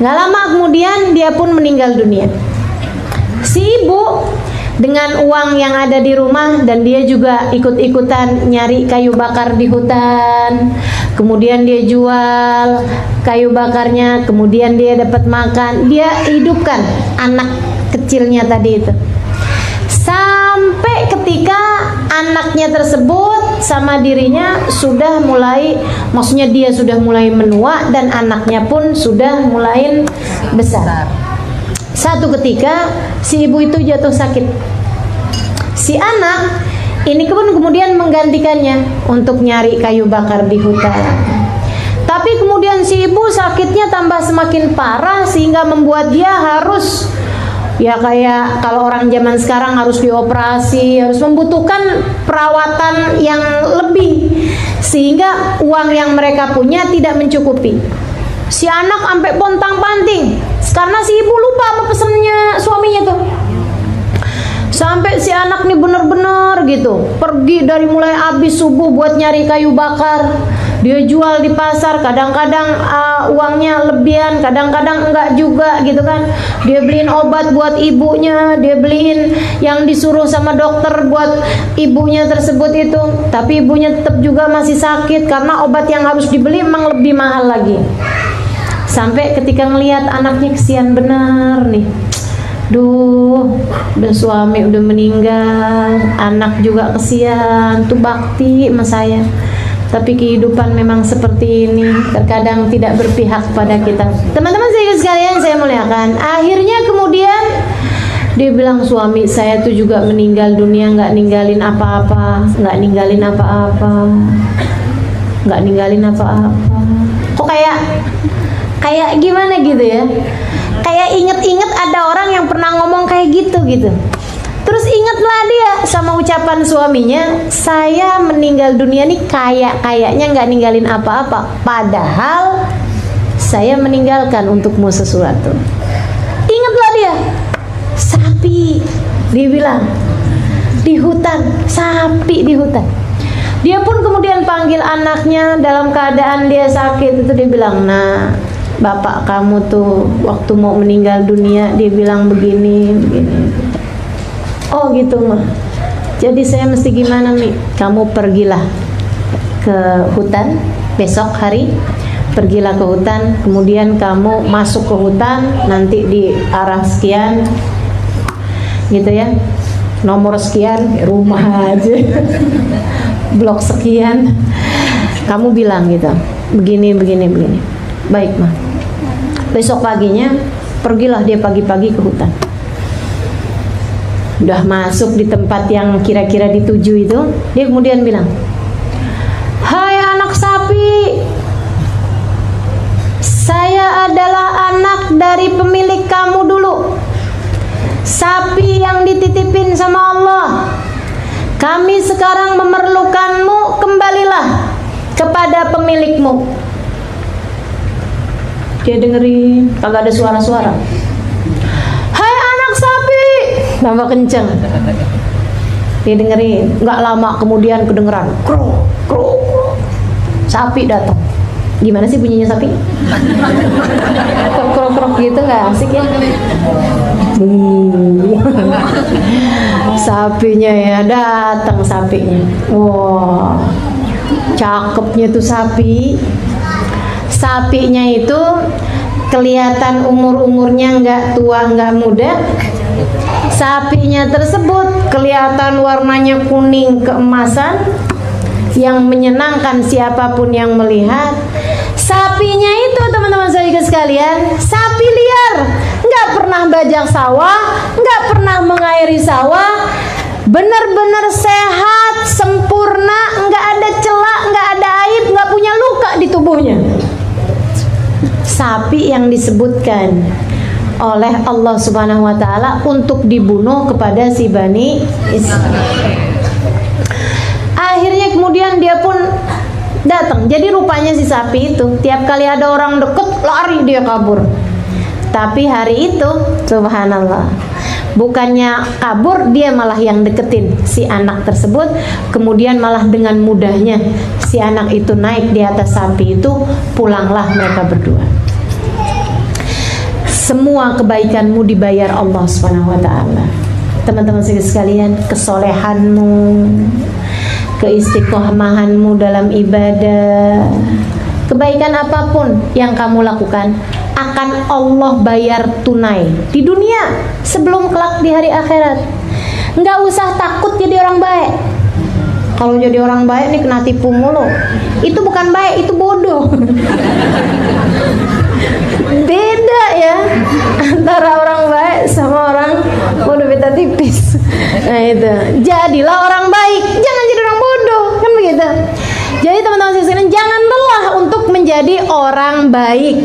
Gak lama kemudian dia pun meninggal dunia. Si ibu dengan uang yang ada di rumah, dan dia juga ikut-ikutan nyari kayu bakar di hutan. Kemudian dia jual kayu bakarnya, kemudian dia dapat makan. Dia hidupkan anak kecilnya tadi itu. Sampai ketika anaknya tersebut sama dirinya sudah mulai, maksudnya dia sudah mulai menua dan anaknya pun sudah mulai besar. Satu ketika si ibu itu jatuh sakit. Si anak ini pun kemudian menggantikannya untuk nyari kayu bakar di hutan. Tapi kemudian si ibu sakitnya tambah semakin parah sehingga membuat dia harus, ya kayak kalau orang zaman sekarang harus dioperasi, harus membutuhkan perawatan yang lebih, sehingga uang yang mereka punya tidak mencukupi. Si anak sampai pontang-panting karena si ibu lupa sama pesennya suaminya tuh. Sampai si anak nih bener-bener gitu pergi dari mulai habis subuh buat nyari kayu bakar. Dia jual di pasar, kadang-kadang uangnya lebihan, kadang-kadang enggak juga gitu kan. Dia beliin obat buat ibunya, dia beliin yang disuruh sama dokter buat ibunya tersebut itu. Tapi ibunya tetap juga masih sakit karena obat yang harus dibeli memang lebih mahal lagi. Sampai ketika ngelihat anaknya kesian benar nih. Duh, udah suami udah meninggal, anak juga kesian, tuh bakti sama saya. Tapi kehidupan memang seperti ini, terkadang tidak berpihak pada kita. Teman-teman sekalian saya muliakan. Akhirnya kemudian dia bilang, suami saya tuh juga meninggal dunia, nggak ninggalin apa-apa, nggak ninggalin apa-apa, nggak ninggalin apa-apa. Kok kayak gimana gitu ya? Kayak inget-inget ada orang yang pernah ngomong kayak gitu. Terus ingatlah dia sama ucapan suaminya, saya meninggal dunia nih kayaknya nggak ninggalin apa-apa, padahal saya meninggalkan untukmu sesuatu. Ingatlah dia, sapi, dia bilang di hutan, sapi di hutan. Dia pun kemudian panggil anaknya dalam keadaan dia sakit itu, dia bilang, nah, bapak kamu tuh waktu mau meninggal dunia dia bilang begini. Oh gitu mah. Jadi saya mesti gimana nih? Kamu pergilah ke hutan besok hari. Pergilah ke hutan, kemudian kamu masuk ke hutan, nanti di arah sekian gitu ya, nomor sekian, rumah aja blok sekian, kamu bilang gitu, begini. Baik mah. Besok paginya pergilah dia pagi-pagi ke hutan. Udah masuk di tempat yang kira-kira dituju itu, dia kemudian bilang, hai anak sapi, saya adalah anak dari pemilik kamu dulu, sapi yang dititipin sama Allah. Kami sekarang memerlukanmu, kembalilah kepada pemilikmu. Dia dengerin, kagak ada suara-suara. Hai anak sapi, tambah kenceng. Dia dengerin, nggak lama kemudian kedengeran, krok, krok, krok. Sapi datang. Gimana sih bunyinya sapi? Krok, krok, krok gitu, nggak asik ya? Sapinya ya datang, sapinya. Wow, cakepnya tuh sapi. Sapinya itu kelihatan umurnya nggak tua nggak muda. Sapinya tersebut kelihatan warnanya kuning keemasan yang menyenangkan siapapun yang melihat. Sapinya itu teman-teman saya sekalian, sapi liar, nggak pernah bajak sawah, nggak pernah mengairi sawah, benar-benar sehat, sempurna, nggak ada celah, nggak ada aib, nggak punya luka di tubuhnya. Sapi yang disebutkan oleh Allah Subhanahu wa taala untuk dibunuh kepada si Bani Israil. Akhirnya kemudian dia pun datang. Jadi rupanya si sapi itu tiap kali ada orang deket lari dia kabur. Tapi hari itu subhanallah, bukannya kabur, dia malah yang deketin si anak tersebut. Kemudian malah dengan mudahnya si anak itu naik di atas sapi itu. Pulanglah mereka berdua. Semua kebaikanmu dibayar Allah Subhanahu wa taala. teman-teman sekalian, kesolehanmu, keistiqomahanmu dalam ibadah, kebaikan apapun yang kamu lakukan akan Allah bayar tunai di dunia sebelum kelak di hari akhirat. Nggak usah takut jadi orang baik. Kalau jadi orang baik nih kena tipu mulu. Itu bukan baik, itu bodoh. Beda ya antara orang baik sama orang bodoh, beda tipis. Nah itu, jadilah orang baik, jangan jadi orang bodoh, kan begitu. Jadi teman-teman sekalian, jangan lelah untuk menjadi orang baik.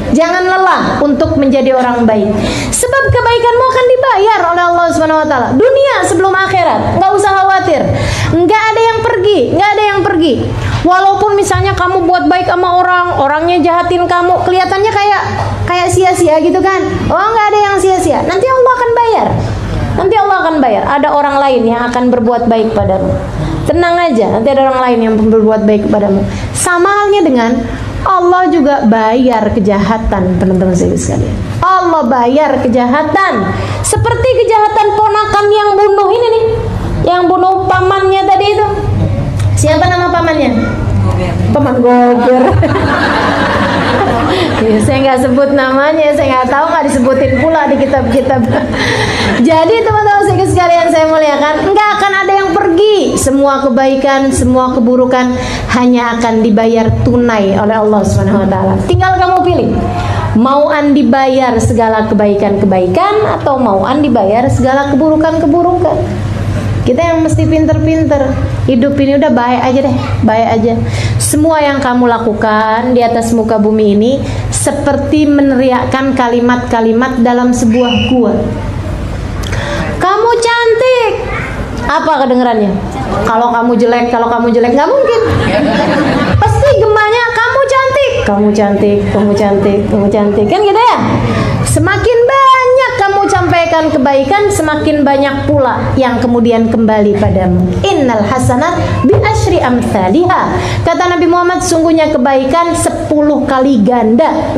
Jangan lelah untuk menjadi orang baik. Sebab kebaikanmu akan dibayar oleh Allah Subhanahu wa taala. Dunia sebelum akhirat. Enggak usah khawatir. Enggak ada yang pergi, enggak ada yang pergi. Walaupun misalnya kamu buat baik sama orang, orangnya jahatin kamu, kelihatannya kayak sia-sia gitu kan. Oh, enggak ada yang sia-sia. Nanti Allah akan bayar. Nanti Allah akan bayar. Ada orang lain yang akan berbuat baik padamu. Tenang aja, nanti ada orang lain yang berbuat baik kepadamu. Sama halnya dengan Allah juga bayar kejahatan, teman-teman sekalian. Allah bayar kejahatan. Seperti kejahatan ponakan yang bunuh ini nih, yang bunuh pamannya tadi itu. Siapa nama pamannya? Paman Goger. Ya, saya nggak sebut namanya, saya nggak tahu, nggak disebutin pula di kitab-kitab. Jadi teman-teman sekalian saya muliakan, nggak akan ada yang pergi. Semua kebaikan, semua keburukan hanya akan dibayar tunai oleh Allah Subhanahu Wa Taala. Tinggal kamu pilih, mau andi bayar segala kebaikan-kebaikan atau mau andi bayar segala keburukan-keburukan. Kita yang mesti pinter-pinter. Hidup ini udah baik aja deh, baik aja. Semua yang kamu lakukan di atas muka bumi ini seperti meneriakkan kalimat-kalimat dalam sebuah gua. Kamu cantik. Apa kedengerannya? Kalau kamu jelek nggak mungkin. Pasti gemanya kamu cantik, kamu cantik, kamu cantik, kamu cantik. Kan gitu ya? Semakin banyak kamu sampaikan kebaikan, semakin banyak pula yang kemudian kembali padamu. Innal hasanat bi asyri amsalihha. Kata Nabi Muhammad, sungguhnya kebaikan 10 kali ganda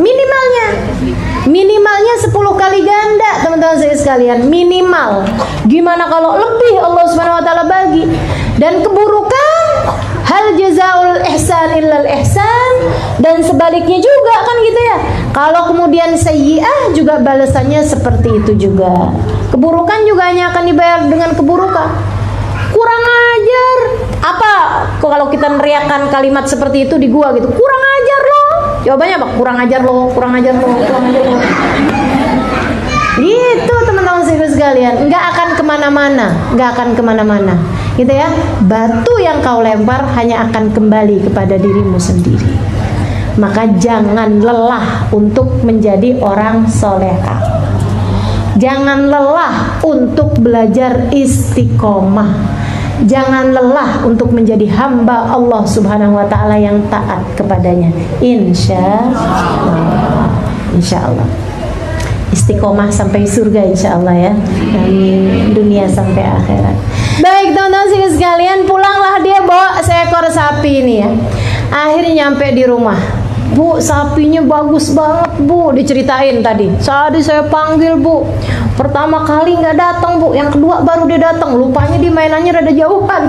minimalnya 10 kali ganda, teman-teman saya sekalian, minimal. Gimana kalau lebih Allah Subhanahu wa taala bagi? Dan keburukan, hal jazaul ihsan illal ihsan, dan sebaliknya juga kan gitu ya. Kalau kemudian sayyi'ah juga balasannya seperti itu juga. Keburukan juga hanya akan dibayar dengan keburukan. Kurang ajar. Apa kalau kita meneriakkan kalimat seperti itu di gua gitu? Kurang ajar lo. Jawabannya apa? Kurang ajar lo, kurang ajar lo, kurang ajar lo. Gitu teman-teman sekalian, nggak akan kemana-mana, gitu ya. Batu yang kau lempar hanya akan kembali kepada dirimu sendiri. Maka jangan lelah untuk menjadi orang soleha. Jangan lelah untuk belajar istiqomah. Jangan lelah untuk menjadi hamba Allah Subhanahu wa taala yang taat kepadanya. Insya Allah. Istiqomah sampai surga insya Allah ya. Amin. Dunia sampai akhirat. Baik teman-teman sekalian, pulanglah dia bawa seekor sapi ini ya. Akhirnya nyampe di rumah. Bu, sapinya bagus banget bu, diceritain tadi. Tadi saya panggil bu, pertama kali nggak datang bu, yang kedua baru dia datang. Lupanya di mainannya rada jauhan.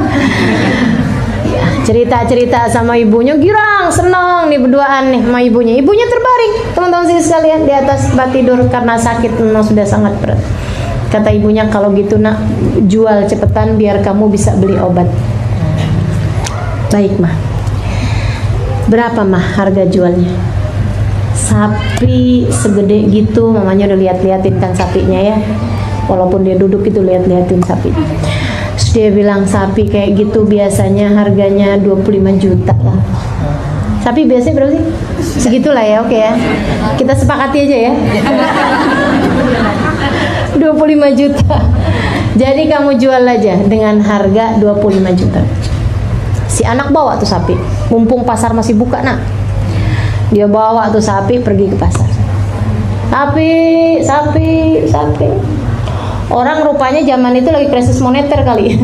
Ya, cerita-cerita sama ibunya, girang, senang nih berduaan nih sama ibunya. Ibunya terbaring, teman-teman sekalian, di atas tempat tidur karena sakit memang sudah sangat berat. Kata ibunya, kalau gitu nak, jual cepetan biar kamu bisa beli obat. Baik mah. Berapa mah harga jualnya? Sapi segede gitu, mamanya udah lihat-liatin kan sapinya ya. Walaupun dia duduk itu lihat-liatin sapi. Terus dia bilang sapi kayak gitu biasanya harganya 25 juta lah. Sapi biasanya berapa sih? Segitulah ya, oke ya. Kita sepakati aja ya. 25 juta. Jadi kamu jual aja dengan harga 25 juta. Si anak bawa tuh sapi, mumpung pasar masih buka nak. Dia bawa tuh sapi pergi ke pasar. Sapi. Orang rupanya zaman itu lagi krisis moneter kali.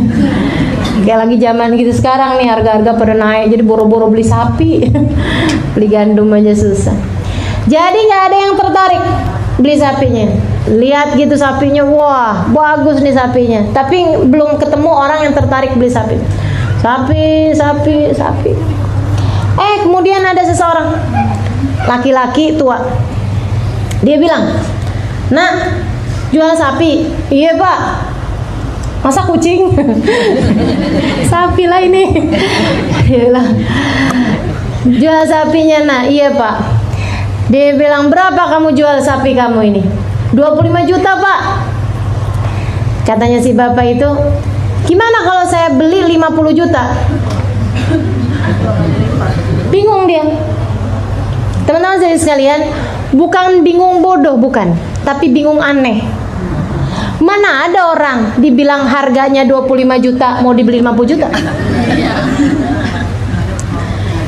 Kayak lagi zaman gitu sekarang nih, harga-harga pada naik, jadi boro-boro beli sapi. Beli gandum aja susah. Jadi nggak ada yang tertarik beli sapinya. Lihat gitu sapinya, wah bagus nih sapinya, tapi belum ketemu orang yang tertarik beli sapi. Sapi. Kemudian ada seseorang laki-laki tua, dia bilang, "Nak, jual sapi?" "Iya Pak." "Masa kucing?" "Sapi lah ini." Dia bilang, "Jual sapinya Nak." "Iya Pak." Dia bilang, "Berapa kamu jual sapi kamu ini?" 25 juta Pak. Katanya si bapak itu, "Gimana kalau saya beli 50 juta? Bingung dia. Teman-teman sekalian, bukan bingung bodoh, bukan, tapi bingung aneh. Mana ada orang dibilang harganya 25 juta mau dibeli 50 juta?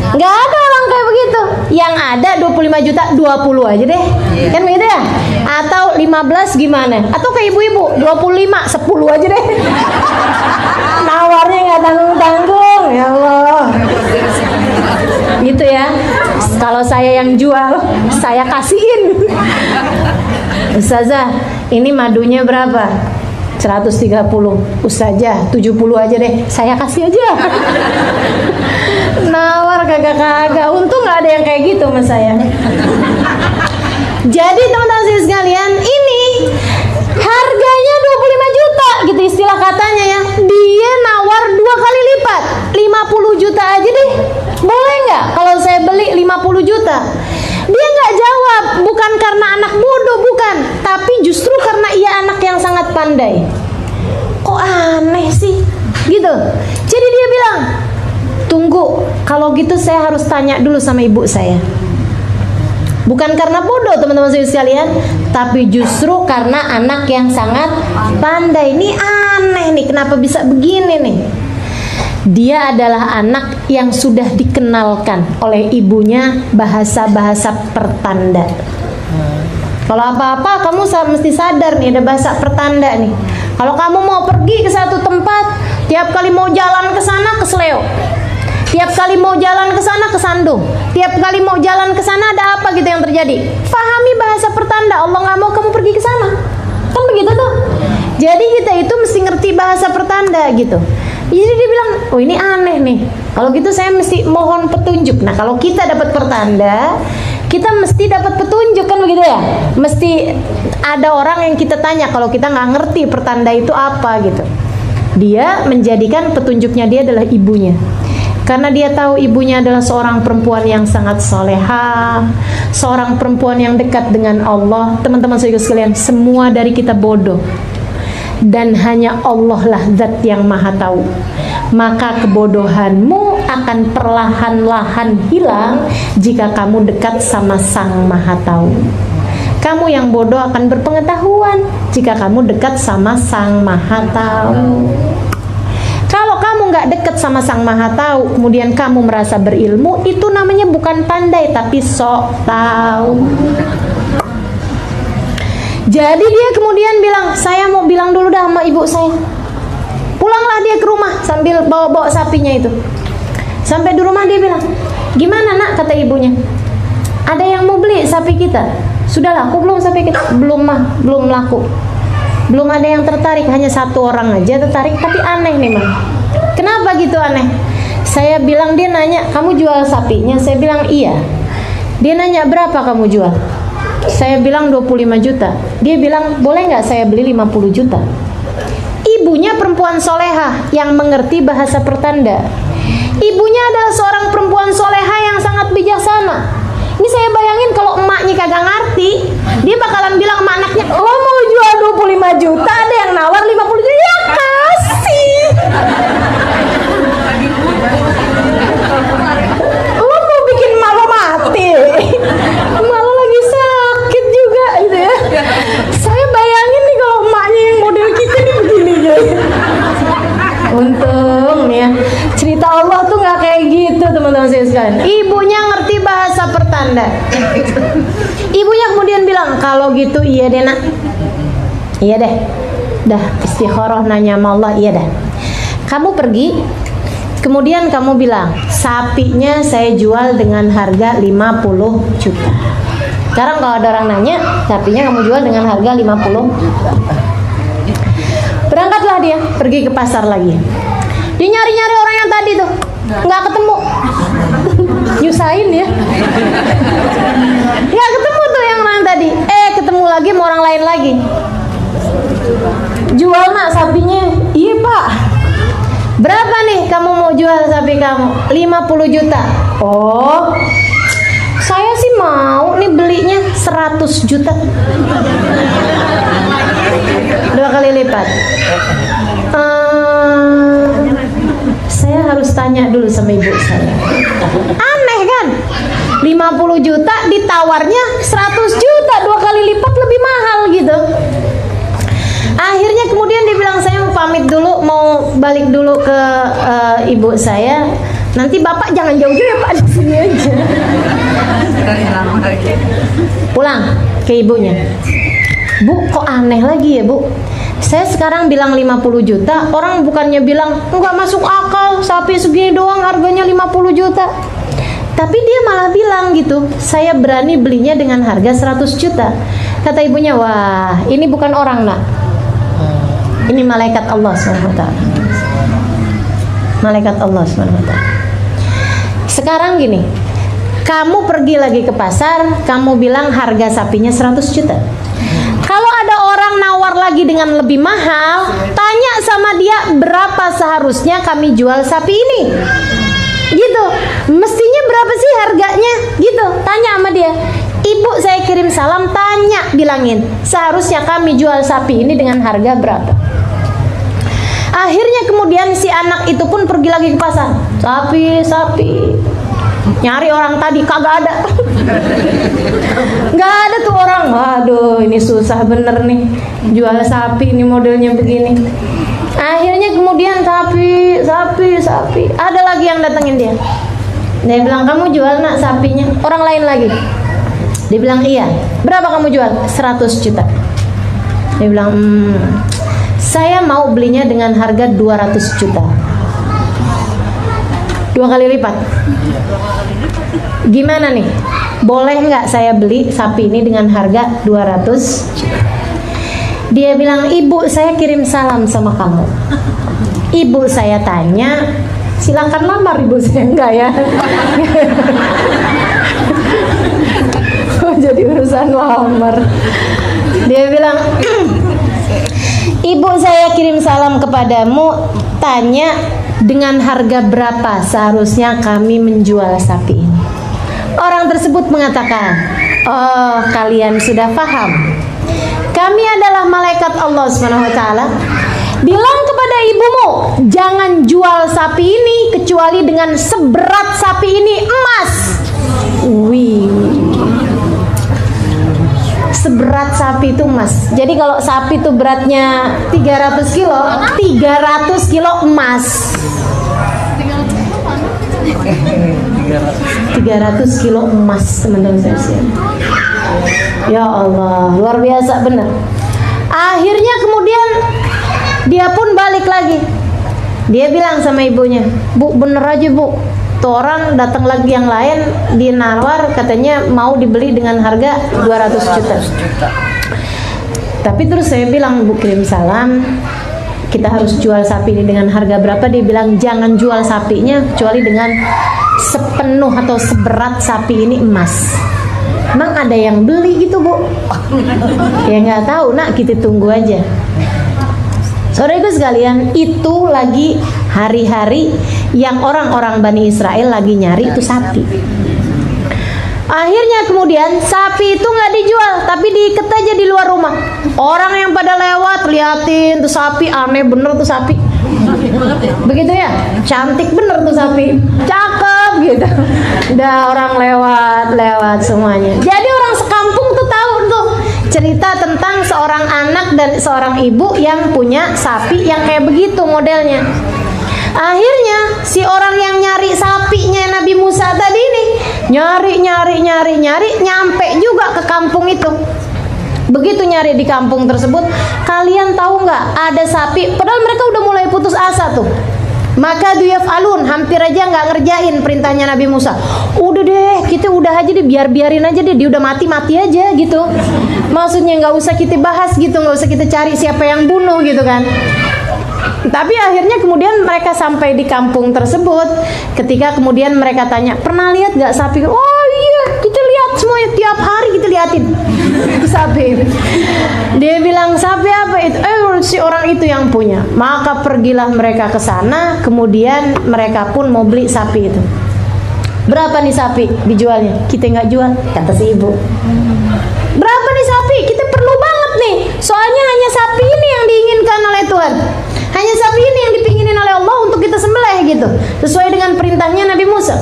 Nggak ada orang kayak begitu. Yang ada 25 juta 20 aja deh. Kan begitu ya? Atau 15 gimana? Atau kayak ibu-ibu 25 10 aja deh. Nawarnya nggak tanggung-tanggung. Ya Allah. Gitu ya. Kalau saya yang jual, saya kasihin. "Ustazah, ini madunya berapa?" 130. "Ustazah, 70 aja deh, saya kasih aja." Nawar kagak. Untung gak ada yang kayak gitu sama saya. Jadi teman-teman sekalian, ini harganya 25 juta gitu istilah katanya ya. Dia nawar 2 kali lipat, 50 juta aja deh. Boleh nggak kalau saya beli 50 juta? Dia nggak jawab, bukan karena anak bodoh, bukan, tapi justru karena ia anak yang sangat pandai. Kok aneh sih? Gitu. Jadi dia bilang, "Tunggu, kalau gitu saya harus tanya dulu sama ibu saya." Bukan karena bodoh teman-teman sekalian, tapi justru karena anak yang sangat pandai. Ini aneh nih, kenapa bisa begini nih? Dia adalah anak yang sudah dikenalkan oleh ibunya bahasa-bahasa pertanda. Kalau apa-apa kamu mesti sadar nih, ada bahasa pertanda nih. Kalau kamu mau pergi ke satu tempat, tiap kali mau jalan ke sana kesleo. Tiap kali mau jalan ke sana kesandung. Tiap kali mau jalan ke sana ada apa gitu yang terjadi. Pahami bahasa pertanda, Allah nggak mau kamu pergi ke sana. Kan begitu tuh. Jadi kita itu mesti ngerti bahasa pertanda gitu. Jadi dia bilang, "Oh ini aneh nih. Kalau gitu saya mesti mohon petunjuk." Nah kalau kita dapat pertanda, kita mesti dapat petunjuk, kan begitu ya. Mesti ada orang yang kita tanya kalau kita nggak ngerti pertanda itu apa gitu. Dia menjadikan petunjuknya dia adalah ibunya. Karena dia tahu ibunya adalah seorang perempuan yang sangat solehah, seorang perempuan yang dekat dengan Allah. Teman-teman sekalian, semua dari kita bodoh, dan hanya Allah lah zat yang maha tahu. Maka kebodohanmu akan perlahan-lahan hilang jika kamu dekat sama Sang Maha Tahu. Kamu yang bodoh akan berpengetahuan jika kamu dekat sama Sang Maha Tahu. Kalau kamu nggak dekat sama Sang Maha Tahu, kemudian kamu merasa berilmu, itu namanya bukan pandai tapi sok tahu. Jadi dia kemudian bilang, "Saya mau bilang dulu dah sama ibu saya." Pulanglah dia ke rumah sambil bawa-bawa sapinya itu. Sampai di rumah dia bilang, "Gimana Nak?" kata ibunya. "Ada yang mau beli sapi kita?" "Sudah laku belum sapi kita?" "Belum mah, belum laku. Belum ada yang tertarik, hanya satu orang aja tertarik, tapi aneh nih mah." "Kenapa gitu aneh?" Saya bilang, dia nanya, "Kamu jual sapinya?" Saya bilang, "Iya." Dia nanya, "Berapa kamu jual?" Saya bilang 25 juta. Dia bilang, "Boleh nggak saya beli 50 juta?" Ibunya perempuan solehah yang mengerti bahasa pertanda. Ibunya adalah seorang perempuan solehah yang sangat bijaksana. Ini saya bayangin kalau emaknya kagak ngerti, dia bakalan bilang sama anaknya, "Lo mau jual 25 juta, ada yang nawar 50 juta, ya kasih. Lo mau bikin malu mati, malu lagi sakit juga gitu ya." Saya bayangin nih kalau emaknya yang model kita nih begini guys. Untung ya, cerita Allah tuh nggak kayak gitu teman-teman sekalian. Ibunya ngerti bahasa pertanda. Ibunya kemudian bilang, "Kalau gitu iya deh Nak, iya deh, dah istikharah nanya sama Allah, iya dah. Kamu pergi, kemudian kamu bilang, sapinya saya jual dengan harga 50 juta. Sekarang kalau ada orang nanya, sapinya kamu jual dengan harga 50. Berangkatlah dia pergi ke pasar lagi. Dia nyari-nyari orang yang tadi tuh, nggak ketemu. Nyusahin ya. Nggak ketemu tuh yang orang tadi. Ketemu lagi sama orang lain lagi. Jual nak sapinya? Iya pak. Berapa nih kamu mau jual sapi kamu? 50 juta. Oh, saya sih mau nih belinya 100 juta. 2 kali lipat. Saya harus tanya dulu sama ibu saya. Aneh kan? 50 juta ditawarnya 100 juta, 2 kali lipat lebih mahal gitu. Akhirnya kemudian dia bilang, saya mau pamit dulu, mau balik dulu ke ibu saya. Nanti bapak jangan jauh-jauh ya pak, di sini aja. Pulang ke ibunya. Bu, kok aneh lagi ya bu? Saya sekarang bilang 50 juta, orang bukannya bilang enggak masuk akal, sapi segini doang harganya 50 juta. Tapi dia malah bilang gitu, saya berani belinya dengan harga 100 juta. Kata ibunya, wah ini bukan orang nak, ini malaikat Allah SWT. Malaikat Allah SWT. Sekarang gini, kamu pergi lagi ke pasar, kamu bilang harga sapinya 100 juta. Kalau ada orang nawar lagi dengan lebih mahal, tanya sama dia berapa seharusnya kami jual sapi ini. Gitu. Mestinya berapa sih harganya? Gitu. Tanya sama dia. Ibu saya kirim salam, tanya, bilangin seharusnya kami jual sapi ini dengan harga berapa. Akhirnya kemudian si anak itu pun pergi lagi ke pasar. Sapi. Nyari orang tadi, kagak ada. Nggak ada tuh orang. Waduh, ini susah bener nih jual sapi, ini modelnya begini. Akhirnya kemudian sapi. Ada lagi yang datengin dia. Dia bilang, kamu jual nak sapinya? Orang lain lagi. Dia bilang, iya. Berapa kamu jual? 100 juta. Dia bilang, saya mau belinya dengan harga 200 juta. 2 kali lipat. Gimana nih? Boleh nggak saya beli sapi ini dengan harga 200 juta? Dia bilang, ibu saya kirim salam sama kamu. Ibu saya tanya, silakan lamar ibu saya. Enggak ya? Oh, jadi urusan lamar. Dia bilang, ibu saya kirim salam kepadamu, tanya dengan harga berapa seharusnya kami menjual sapi ini. Orang tersebut mengatakan, oh kalian sudah paham, kami adalah malaikat Allah SWT. Bilang kepada ibumu, jangan jual sapi ini kecuali dengan seberat sapi ini emas. Wih, seberat sapi itu emas. Jadi kalau sapi itu beratnya 300 kilo, 300 kilo emas. 300 kilo emas, teman-teman saya. Ya Allah, luar biasa benar. Akhirnya kemudian dia pun balik lagi. Dia bilang sama ibunya, bu bener aja bu, tuh orang datang lagi yang lain, dia nawar katanya mau dibeli dengan harga 200 juta. Tapi terus saya bilang, bu kirim salam, kita harus jual sapi ini dengan harga berapa? Dia bilang jangan jual sapinya kecuali dengan sepenuh atau seberat sapi ini emas. Emang ada yang beli gitu bu? Ya nggak tahu nak, kita tunggu aja. Saudaraku sekalian, itu lagi hari-hari yang orang-orang Bani Israel lagi nyari itu sapi. Akhirnya kemudian sapi itu nggak dijual, tapi diikat aja di luar rumah. Orang yang pada lewat liatin tuh sapi, aneh bener tuh sapi. Begitu ya, cantik bener tuh sapi, cakep gitu. Udah orang lewat semuanya. Jadi orang sekampung tuh tahu tuh cerita tentang seorang anak dan seorang ibu yang punya sapi yang kayak begitu modelnya. Akhirnya si orang yang nyari sapinya Nabi Musa tadi ini nyari nyampe juga ke kampung itu. Begitu nyari di kampung tersebut, kalian tahu nggak ada sapi? Padahal mereka udah mulai putus asa tuh. Maka duyaf'alun, hampir aja nggak ngerjain perintahnya Nabi Musa. Udah deh, kita udah aja deh, biarin aja deh, dia udah mati aja gitu. Maksudnya nggak usah kita bahas gitu, nggak usah kita cari siapa yang bunuh gitu kan. Tapi akhirnya kemudian mereka sampai di kampung tersebut. Ketika kemudian mereka tanya, pernah lihat nggak sapi? Oh iya, kita lihat semuanya, tiap hari kita liatin sapi. Dia bilang, sapi apa itu? Si orang itu yang punya. Maka pergilah mereka ke sana. Kemudian mereka pun mau beli sapi itu. Berapa nih sapi dijualnya? Kita nggak jual, kata si ibu. Berapa nih sapi? Kita perlu banget nih. Soalnya hanya sapi ini yang diinginkan oleh Tuhan. Hanya sapi ini yang dipinginin oleh Allah untuk kita sembelih gitu, sesuai dengan perintahnya Nabi Musa.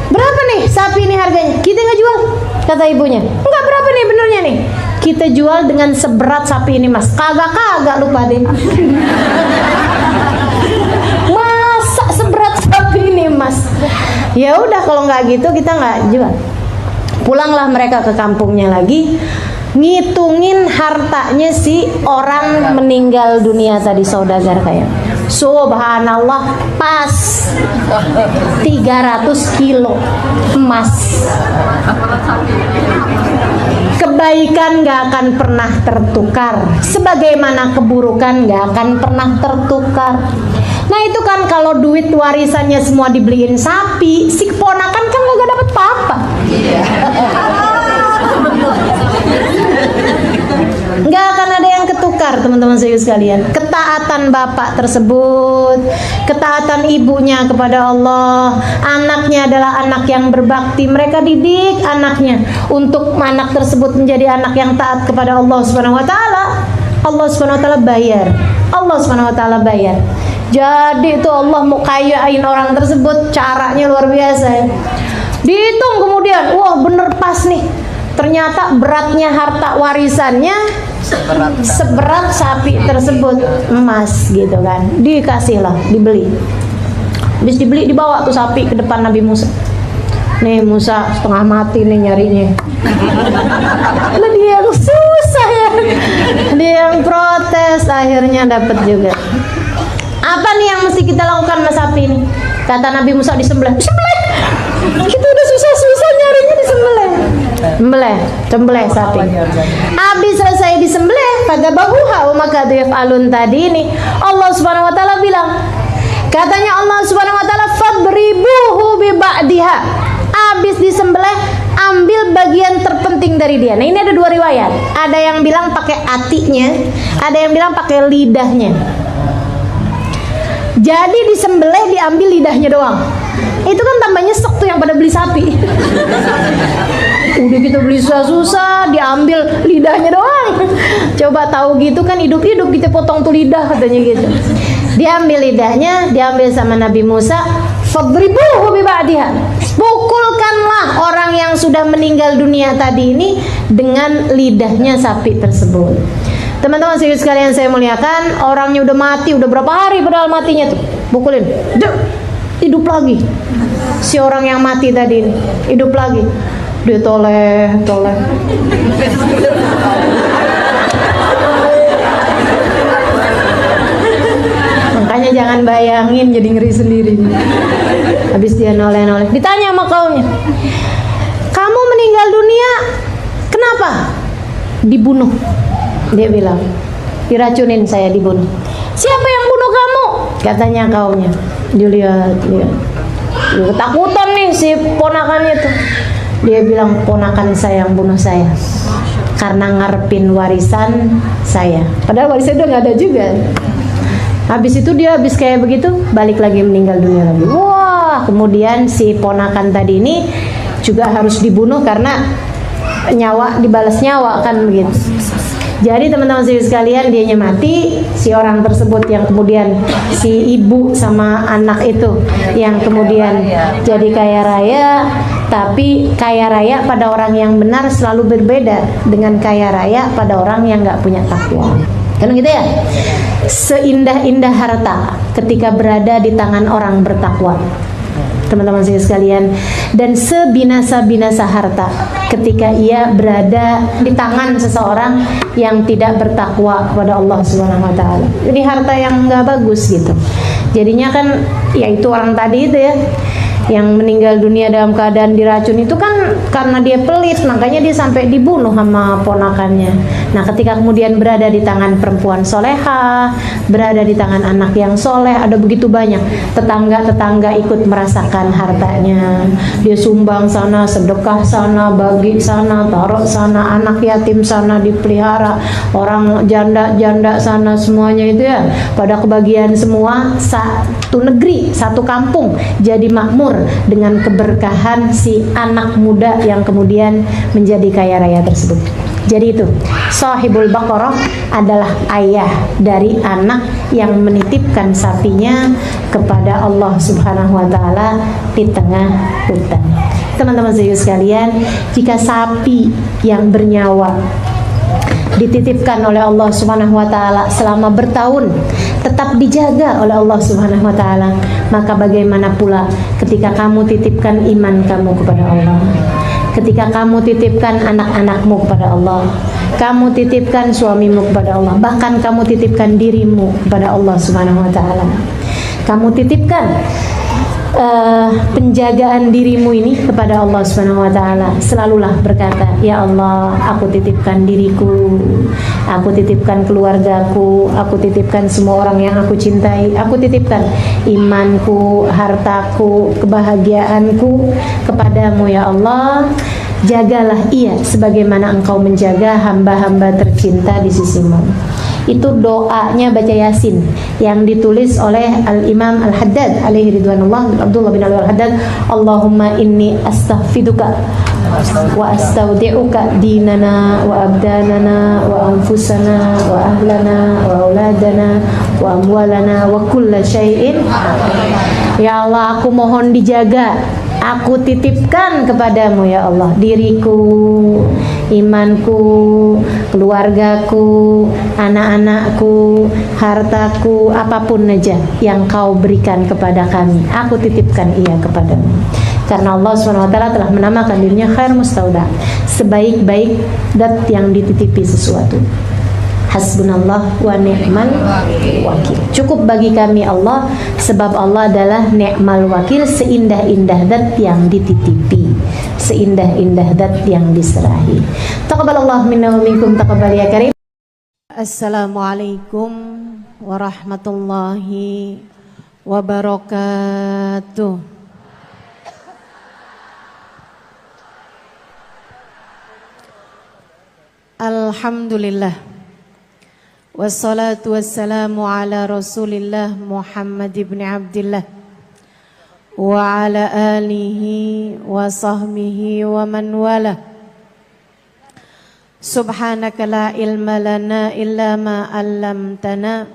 Berapa nih sapi ini harganya? Kita nggak jual, kata ibunya. Enggak, berapa nih benernya nih? Kita jual dengan seberat sapi ini, Mas. Kagak lupa deh. Masa seberat sapi ini, Mas? Ya udah, kalau nggak gitu kita nggak jual. Pulanglah mereka ke kampungnya lagi, ngitungin hartanya si orang meninggal dunia tadi, saudagar kayak. Subhanallah, pas 300 kilo emas. Kebaikan gak akan pernah tertukar, sebagaimana keburukan gak akan pernah tertukar. Nah itu kan kalau duit warisannya semua dibeliin sapi, si keponakan kan gak dapat apa-apa. Nggak akan ada yang ketukar, teman-teman sekalian. Ketaatan bapak tersebut, ketaatan ibunya kepada Allah, anaknya adalah anak yang berbakti. Mereka didik anaknya untuk anak tersebut menjadi anak yang taat kepada Allah Subhanahu wa taala. Allah Subhanahu wa taala bayar. Allah Subhanahu wa taala bayar. Jadi itu Allah mau kayain orang tersebut, caranya luar biasa ya. Dihitung kemudian, wah bener pas nih. Ternyata beratnya harta warisannya seberat sapi tersebut, emas gitu kan. Dikasihlah, dibeli. Habis dibeli, dibawa tuh sapi ke depan Nabi Musa. Nih Musa setengah mati nih nyarinya. Lah dia yang susah ya. Dia yang protes, akhirnya dapat juga. Apa nih yang mesti kita lakukan sama sapi ini? Kata Nabi Musa, disembelih. Disembelih. Kita udah susah-susah nyarinya, disembelih. Sembelih sapi. Habis selesai disembelih, pada bahuha maka yaf'alun tadi ini Allah Subhanahu wa taala bilang, katanya Allah Subhanahu wa taala, fadribuhu bi ba'diha. Habis disembelih, ambil bagian terpenting dari dia. Nah, ini ada dua riwayat. Ada yang bilang pakai atinya, ada yang bilang pakai lidahnya. Jadi disembelih diambil lidahnya doang. Itu kan tambah nyesek tuh yang pada beli sapi. Udah kita beli susah-susah, diambil lidahnya doang. Coba tahu gitu kan, hidup-hidup kita potong tuh lidah, katanya gitu. Diambil lidahnya, diambil sama Nabi Musa. Fadribuhu bi ba'diha. Pukulkanlah orang yang sudah meninggal dunia tadi ini dengan lidahnya sapi tersebut. Teman-teman sekalian saya muliakan, orangnya udah mati, udah berapa hari padahal matinya tuh. Pukulin, hidup lagi. Si orang yang mati tadi ini hidup lagi. Dia toleh. Makanya jangan bayangin, jadi ngeri sendiri. Habis dia noleh. Ditanya sama kaumnya, kamu meninggal dunia kenapa? Dibunuh. Dia bilang, diracunin saya, dibunuh. Siapa yang bunuh kamu? Katanya kaumnya. Dia lihat. Dia ketakutan nih si ponakannya tuh. Dia bilang, ponakan saya yang bunuh saya karena ngarepin warisan saya. Padahal warisan udah gak ada juga. Habis itu dia habis kayak begitu, balik lagi meninggal dunia lagi. Wah, kemudian si ponakan tadi ini juga harus dibunuh karena nyawa dibalas nyawa kan begitu. Jadi teman-teman sekalian, dianya mati, si orang tersebut yang kemudian si ibu sama anak itu yang kemudian jadi kaya raya. Tapi kaya raya pada orang yang benar selalu berbeda dengan kaya raya pada orang yang nggak punya takwa. Kan gitu ya. Seindah-indah harta ketika berada di tangan orang bertakwa, teman-teman sekalian, dan sebinasa-binasa harta ketika ia berada di tangan seseorang yang tidak bertakwa kepada Allah Subhanahu wa taala. Jadi harta yang nggak bagus gitu. Jadinya kan ya itu orang tadi itu ya yang meninggal dunia dalam keadaan diracun itu kan karena dia pelit, makanya dia sampai dibunuh sama ponakannya. Nah, ketika kemudian berada di tangan perempuan soleha, berada di tangan anak yang soleh, ada begitu banyak tetangga-tetangga ikut merasakan hartanya. Dia sumbang sana, sedekah sana, bagi sana, taruh sana, anak yatim sana dipelihara, orang janda-janda sana, semuanya itu ya pada kebagian semua. Satu negeri, satu kampung jadi makmur dengan keberkahan si anak muda yang kemudian menjadi kaya raya tersebut. Jadi itu Sahibul Baqarah adalah ayah dari anak yang menitipkan sapinya kepada Allah Subhanahu wa taala di tengah hutan. Teman-teman sekalian, jika sapi yang bernyawa dititipkan oleh Allah Subhanahu wa taala selama bertahun, tetap dijaga oleh Allah Subhanahu wa taala, maka bagaimana pula ketika kamu titipkan iman kamu kepada Allah, ketika kamu titipkan anak-anakmu kepada Allah, kamu titipkan suamimu kepada Allah, bahkan kamu titipkan dirimu kepada Allah Subhanahu wa taala. Kamu titipkan penjagaan dirimu ini kepada Allah Subhanahu wa taala. Selalulah berkata, ya Allah, aku titipkan diriku, aku titipkan keluargaku, aku titipkan semua orang yang aku cintai, aku titipkan imanku, hartaku, kebahagiaanku kepadamu ya Allah. Jagalah ia sebagaimana engkau menjaga hamba-hamba tercinta di sisimu. Itu doanya baca Yasin yang ditulis oleh Al-Imam Al-Haddad alaihi ridwanullah, Abdullah bin Al-Haddad. Allahumma inni astaghfiruka wa astaudi'uka dinana wa abdanana wa anfusana wa ahlana wa auladana wa amwalana wa kulla syai'in. Ya Allah, aku mohon dijaga, aku titipkan kepadamu ya Allah diriku, imanku, keluargaku, anak-anakku, hartaku, apapun saja yang kau berikan kepada kami, aku titipkan ia kepadamu. Karena Allah SWT telah menamakan dirinya khair mustauda, sebaik-baik dat yang dititipi sesuatu. Hasbunallah wa ni'mal wakil. Cukup bagi kami Allah, sebab Allah adalah ni'mal wakil, seindah-indah dat yang dititipi, seindah-indah dat yang diserahi. Taqabbalallahu minna wa minkum, taqabbal ya karim. Assalamualaikum warahmatullahi wabarakatuh. Alhamdulillah, wassalatu wassalamu ala Rasulillah Muhammad ibn Abdillah wa ala alihi wa sahbihi wa man wala. Subhanaka la ilma lana illa ma 'allamtana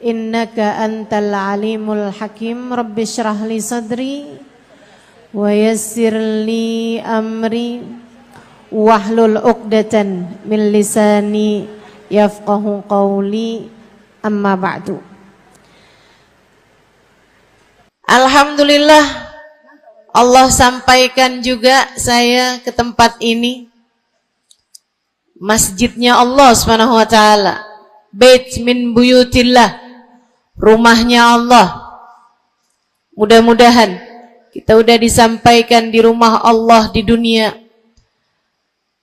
innaka antal alimul hakim. Rabbi shrah li sadri wa yassir li amri wahlul 'uqdatan min lisani yafqahu qawli, amma ba'du. Alhamdulillah, Allah sampaikan juga saya ke tempat ini, masjidnya Allah Subhanahu wa taala, bait min buyutillah, rumahnya Allah. Mudah-mudahan kita udah disampaikan di rumah Allah di dunia,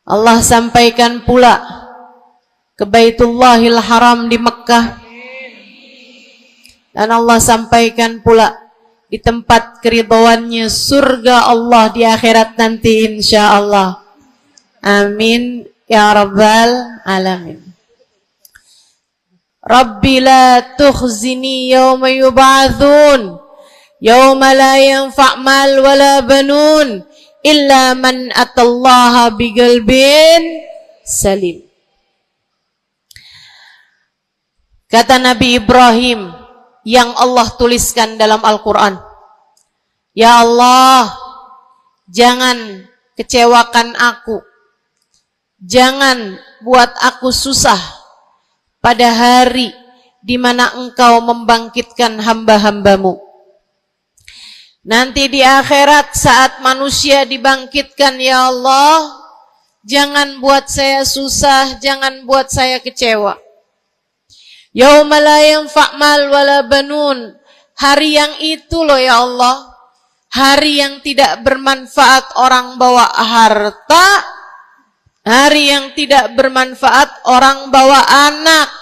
Allah sampaikan pula ke Baitullahil Haram di Mekkah, dan Allah sampaikan pula di tempat keridhaannya surga Allah di akhirat nanti insyaallah. Amin ya rabbal alamin. Rabbi la tukhzini yawma yub'atsun yawma la yanfa' mal wala banun illa man atallaha biqalbin salim. Kata Nabi Ibrahim yang Allah tuliskan dalam Al-Quran, ya Allah, jangan kecewakan aku, jangan buat aku susah pada hari di mana engkau membangkitkan hamba-hambamu. Nanti di akhirat saat manusia dibangkitkan, ya Allah, jangan buat saya susah, jangan buat saya kecewa. Yauma la yanfa' mal wala banun, Hari yang itu loh ya Allah, hari yang tidak bermanfaat orang bawa harta, hari yang tidak bermanfaat orang bawa anak.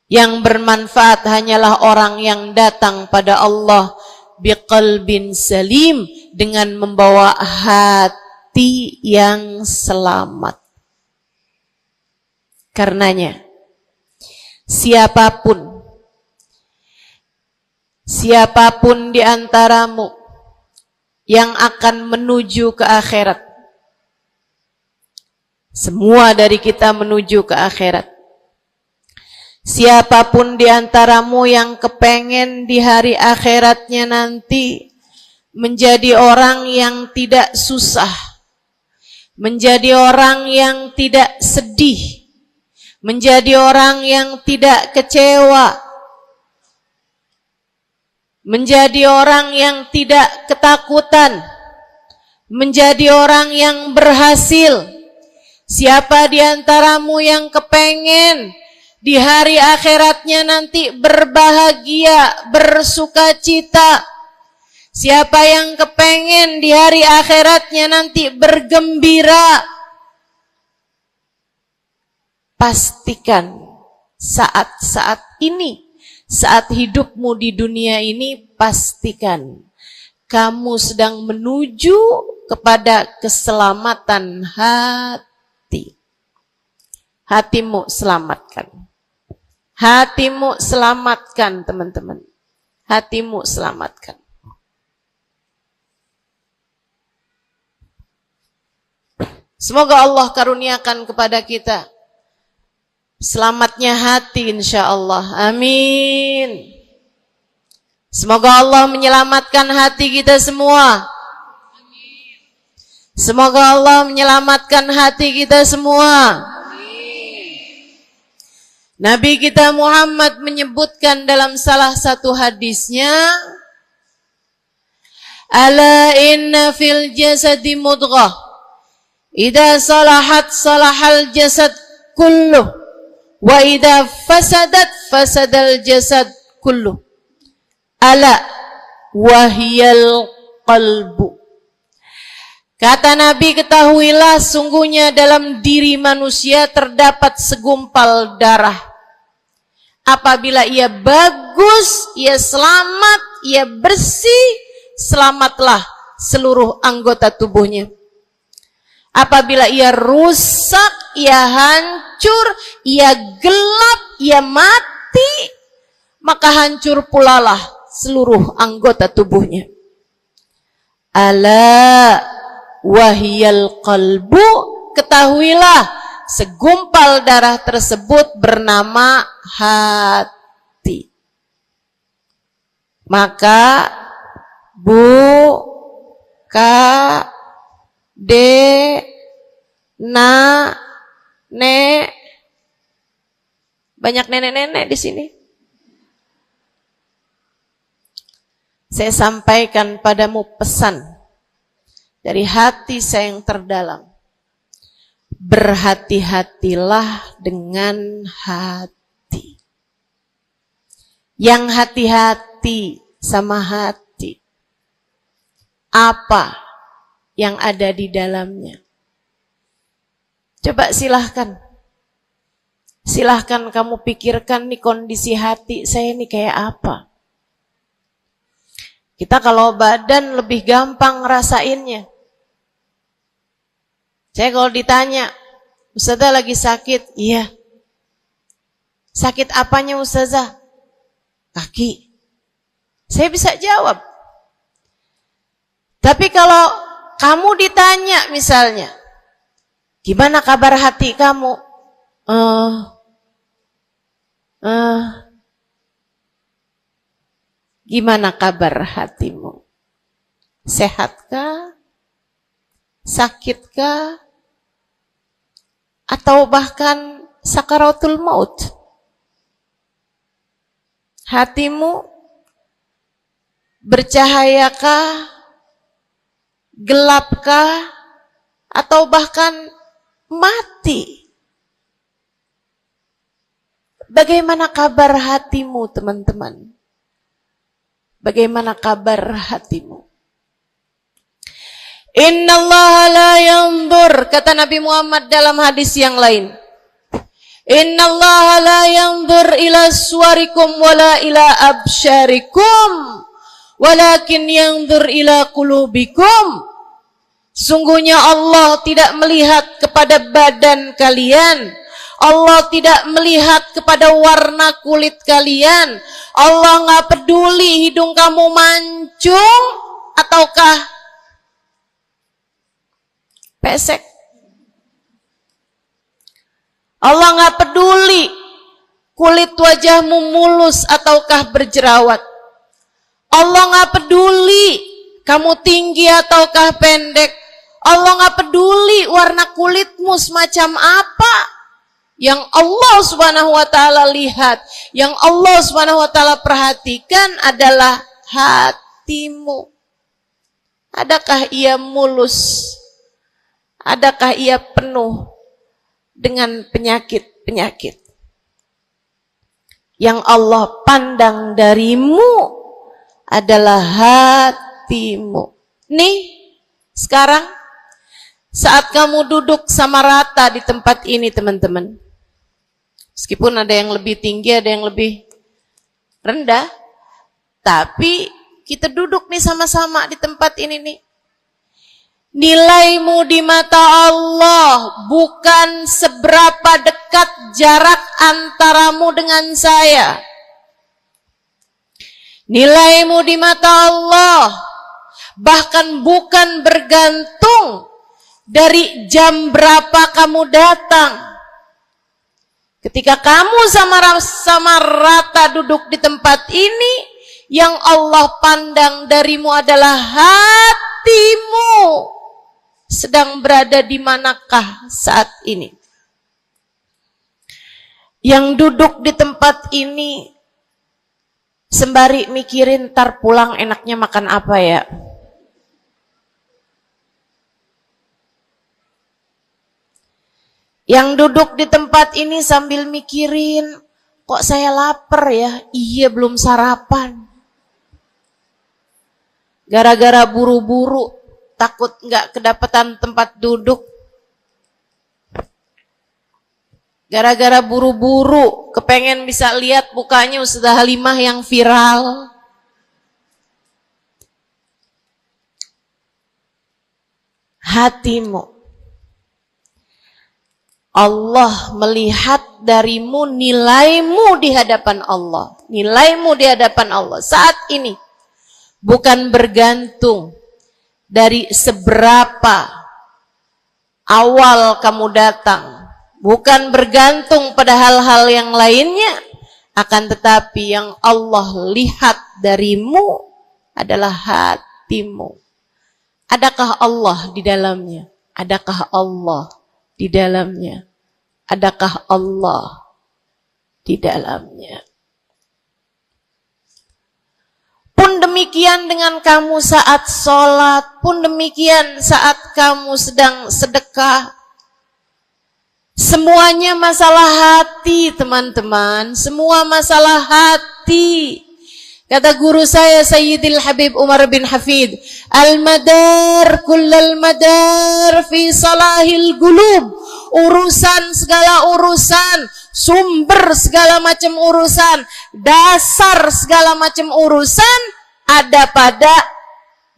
Yang bermanfaat hanyalah orang yang datang pada Allah biqalbin salim, dengan membawa hati yang selamat. Karenanya siapapun di antaramu yang akan menuju ke akhirat, semua dari kita menuju ke akhirat. Siapapun di antaramu yang kepengen di hari akhiratnya nanti menjadi orang yang tidak susah, menjadi orang yang tidak sedih, menjadi orang yang tidak kecewa, menjadi orang yang tidak ketakutan, menjadi orang yang berhasil. Siapa di antaramu yang kepengen di hari akhiratnya nanti berbahagia, bersukacita? Siapa yang kepengen di hari akhiratnya nanti bergembira? Pastikan saat-saat ini, saat hidupmu di dunia ini, pastikan kamu sedang menuju kepada keselamatan hati. Hatimu selamatkan. Hatimu selamatkan, teman-teman. Hatimu selamatkan. Semoga Allah karuniakan kepada kita selamatnya hati, insya Allah. Amin. Semoga Allah menyelamatkan hati kita semua. Semoga Allah menyelamatkan hati kita semua. Nabi kita Muhammad menyebutkan dalam salah satu hadisnya, ala inna fil jasadi mudghah, idza salahat salahal jasad kulluh, wa idza fasadat fasadal jasad kulluh, ala wahiyal qalbu. Kata Nabi, ketahuilah sungguhnya dalam diri manusia terdapat segumpal darah. Apabila ia bagus, ia selamat, ia bersih, selamatlah seluruh anggota tubuhnya. Apabila ia rusak, ia hancur, ia gelap, ia mati, maka hancur pulalah seluruh anggota tubuhnya. Ala wahiyal qalbu, ketahuilah segumpal darah tersebut bernama hati. Maka ka de na ne, banyak nenek-nenek di sini. Saya sampaikan padamu pesan dari hati saya yang terdalam. Berhati-hatilah dengan hati. Yang hati-hati sama hati, apa yang ada di dalamnya? Coba silahkan kamu pikirkan nih, kondisi hati saya nih kayak apa. Kita kalau badan lebih gampang ngerasainnya. Saya kalau ditanya, Ustazah lagi sakit? Iya. Sakit apanya Ustazah? Kaki. Saya bisa jawab. Tapi kalau kamu ditanya misalnya, gimana kabar hati kamu? Gimana kabar hatimu? Sehatkah? Sakitkah? Atau bahkan sakaratul maut? Hatimu bercahayakah? Gelapkah? Atau bahkan mati? Bagaimana kabar hatimu, teman-teman? Bagaimana kabar hatimu? Innallaha la yanzur, kata Nabi Muhammad dalam hadis yang lain. Innallaha la yanzur ila suwarikum wala ila absyarikum, walakin yanzur ila qulubikum. Sungguhnya Allah tidak melihat kepada badan kalian. Allah tidak melihat kepada warna kulit kalian. Allah nggak peduli hidung kamu mancung ataukah pesek. Allah nggak peduli kulit wajahmu mulus ataukah berjerawat. Allah nggak peduli kamu tinggi ataukah pendek. Allah nggak peduli warna kulitmu semacam apa. Yang Allah Subhanahu wa taala lihat, yang Allah Subhanahu wa taala perhatikan adalah hatimu. Adakah ia mulus? Adakah ia penuh dengan penyakit-penyakit? Yang Allah pandang darimu adalah hatimu. Nih, sekarang saat kamu duduk sama rata di tempat ini, teman-teman. Meskipun ada yang lebih tinggi, ada yang lebih rendah, tapi kita duduk nih sama-sama di tempat ini nih. Nilaimu di mata Allah bukan seberapa dekat jarak antaramu dengan saya. Nilaimu di mata Allah bahkan bukan bergantung dari jam berapa kamu datang. Ketika kamu sama rata duduk di tempat ini, yang Allah pandang darimu adalah hatimu. Sedang berada di manakah saat ini? Yang duduk di tempat ini sembari mikirin ntar pulang enaknya makan apa ya? Yang duduk di tempat ini sambil mikirin, kok saya lapar ya? Iya, belum sarapan. Gara-gara buru-buru, takut nggak kedapatan tempat duduk. Gara-gara buru-buru, kepengen bisa lihat mukanya Ustazah Halimah yang viral. Hatimu. Allah melihat darimu, nilaimu di hadapan Allah. Nilaimu di hadapan Allah saat ini bukan bergantung dari seberapa awal kamu datang, bukan bergantung pada hal-hal yang lainnya, akan tetapi yang Allah lihat darimu adalah hatimu. Adakah Allah di dalamnya? Adakah Allah di dalamnya? Adakah Allah di dalamnya? Pun demikian dengan kamu saat sholat, pun demikian saat kamu sedang sedekah. Semuanya masalah hati, teman-teman. Semua masalah hati. Kata guru saya Sayyidil Habib Umar bin Hafid, al-madar kullal madar fi salahil gulub. Urusan segala urusan, sumber segala macam urusan, dasar segala macam urusan ada pada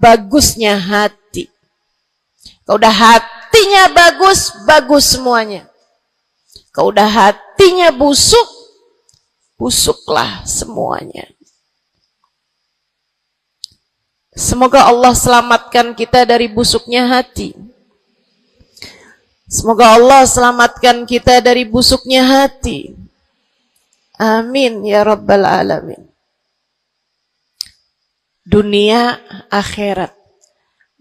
bagusnya hati. Kalau udah hatinya bagus, bagus semuanya. Kalau udah hatinya busuk, busuklah semuanya. Semoga Allah selamatkan kita dari busuknya hati. Semoga Allah selamatkan kita dari busuknya hati. Amin ya Rabbal Alamin. Dunia, akhirat,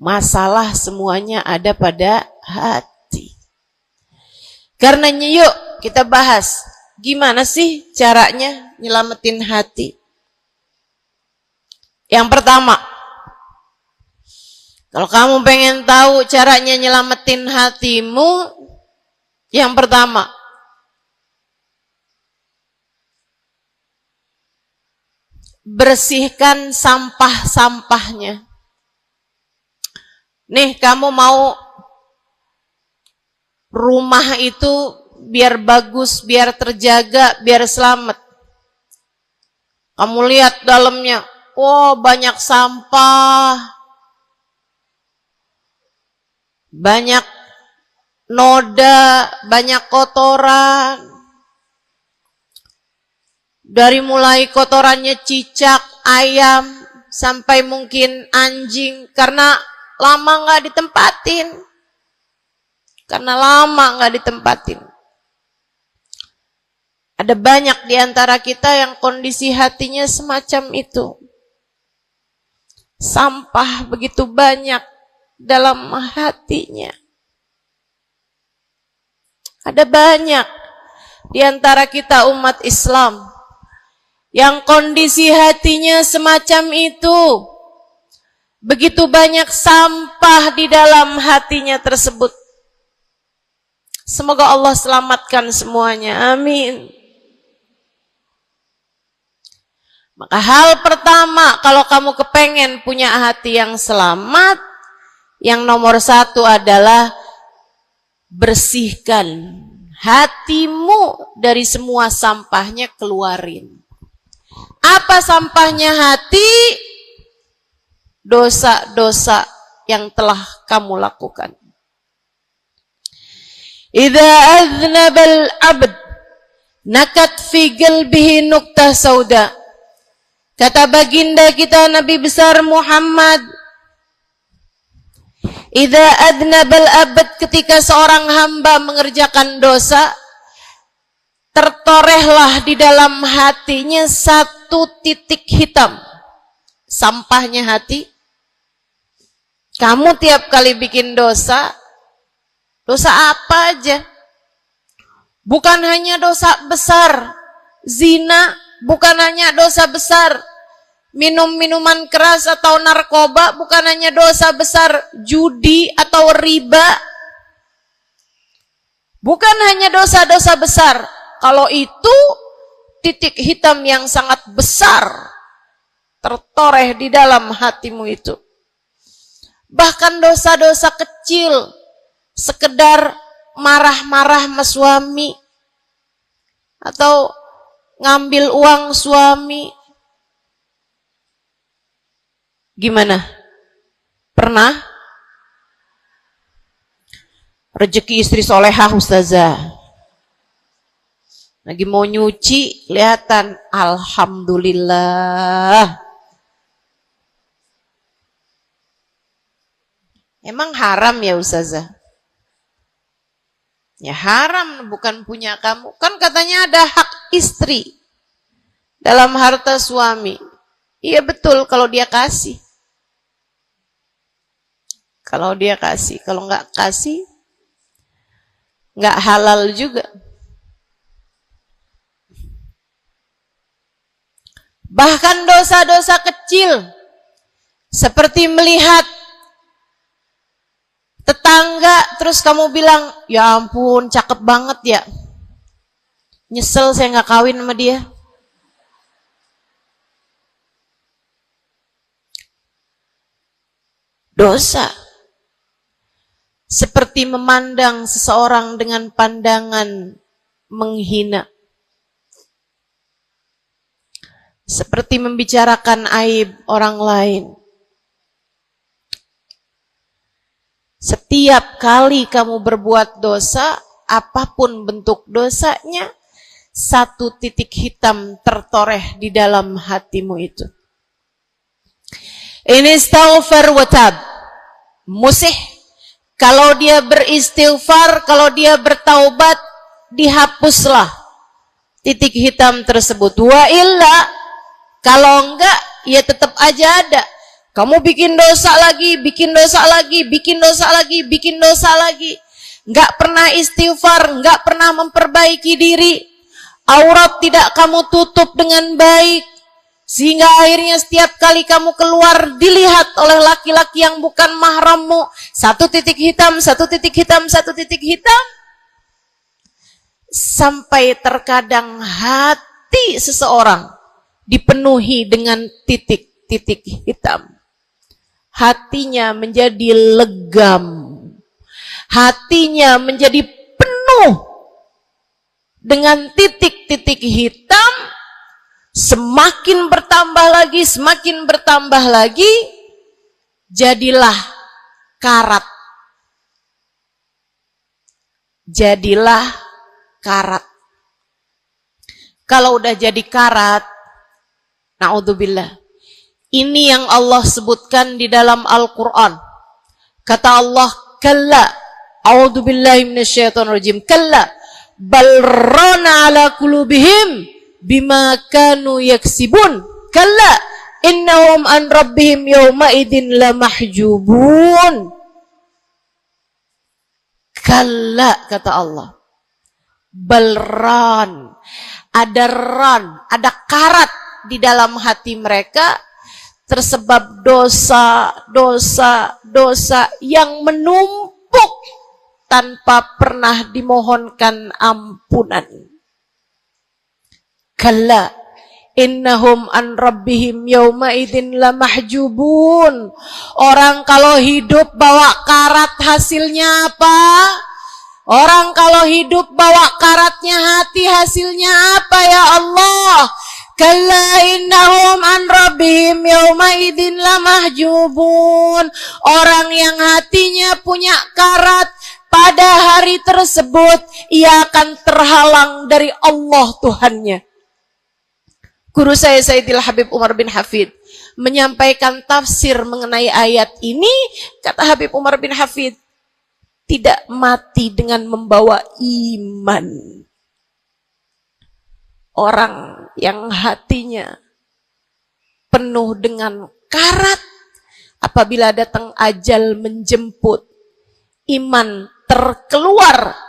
masalah semuanya ada pada hati. Karenanya yuk kita bahas, gimana sih caranya nyelamatin hati? Yang pertama, kalau kamu pengen tahu caranya nyelamatin hatimu, yang pertama, bersihkan sampah-sampahnya. Nih, kamu mau rumah itu biar bagus, biar terjaga, biar selamat. Kamu lihat dalamnya, oh banyak sampah, banyak noda, banyak kotoran. Dari mulai kotorannya cicak, ayam, sampai mungkin anjing, karena lama nggak ditempatin. Ada banyak di antara kita yang kondisi hatinya semacam itu. Sampah begitu banyak dalam hatinya. Ada banyak di antara kita umat Islam yang kondisi hatinya semacam itu. Begitu banyak sampah di dalam hatinya tersebut. Semoga Allah selamatkan semuanya. Amin. Maka hal pertama, kalau kamu kepengen punya hati yang selamat, yang nomor satu adalah bersihkan hatimu dari semua sampahnya, keluarin. Apa sampahnya hati? Dosa-dosa yang telah kamu lakukan. Idza aznabal abd nakat fi qalbihi nuqtah sauda. Kata baginda kita Nabi besar Muhammad, idza adnabal abad, ketika seorang hamba mengerjakan dosa, tertorehlah di dalam hatinya satu titik hitam. Sampahnya hati. Kamu tiap kali bikin dosa, dosa apa aja? Bukan hanya dosa besar, zina, bukan hanya dosa besar, minum minuman keras atau narkoba, bukan hanya dosa besar, judi atau riba, bukan hanya dosa-dosa besar. Kalau itu titik hitam yang sangat besar tertoreh di dalam hatimu itu. Bahkan dosa-dosa kecil, sekedar marah-marah sama suami atau ngambil uang suami. Gimana? Pernah? Rezeki istri solehah ustazah. Lagi mau nyuci, kelihatan. Alhamdulillah. Emang haram ya ustazah? Ya haram, bukan punya kamu. Kan katanya ada hak istri dalam harta suami. Iya betul kalau dia kasih. Kalau dia kasih, kalau nggak kasih, nggak halal juga. Bahkan dosa-dosa kecil, seperti melihat tetangga, terus kamu bilang, ya ampun, cakep banget ya. Nyesel saya nggak kawin sama dia. Dosa. Seperti memandang seseorang dengan pandangan menghina. Seperti membicarakan aib orang lain. Setiap kali kamu berbuat dosa, apapun bentuk dosanya, satu titik hitam tertoreh di dalam hatimu itu. Ini istighfar wa tab. Musih. Kalau dia beristighfar, kalau dia bertaubat, dihapuslah titik hitam tersebut. Wa illa, kalau enggak, ya tetap aja ada. Kamu bikin dosa lagi, bikin dosa lagi, bikin dosa lagi, bikin dosa lagi. Enggak pernah istighfar, enggak pernah memperbaiki diri. Aurat tidak kamu tutup dengan baik. Sehingga akhirnya setiap kali kamu keluar dilihat oleh laki-laki yang bukan mahrammu. Satu titik hitam, satu titik hitam, satu titik hitam. Sampai terkadang hati seseorang dipenuhi dengan titik-titik hitam. Hatinya menjadi legam. Hatinya menjadi penuh dengan titik-titik hitam. Semakin bertambah lagi, jadilah karat. Jadilah karat. Kalau udah jadi karat, na'udzubillah. Ini yang Allah sebutkan di dalam Al-Quran. Kata Allah, kalla, a'udzubillahi minasyaitonirrajim, kalla, bal rana ala qulubihim bima kanu yaksibun, kalla, innahum an rabbihim yawma idin lamahjubun. Kalla, kata Allah, balran, ada karat di dalam hati mereka, tersebab dosa yang menumpuk tanpa pernah dimohonkan ampunan. Kalla innahum an rabbihim yawma idzin lamahjubun. Orang kalau hidup bawa karat hasilnya apa? Orang kalau hidup bawa karatnya hati hasilnya apa ya Allah? Kalla innahum an rabbihim yawma idzin lamahjubun. Orang yang hatinya punya karat, pada hari tersebut ia akan terhalang dari Allah Tuhannya. Guru saya Sayyidil Habib Umar bin Hafid menyampaikan tafsir mengenai ayat ini. Kata Habib Umar bin Hafid, tidak mati dengan membawa iman. Orang yang hatinya penuh dengan karat, apabila datang ajal menjemput, iman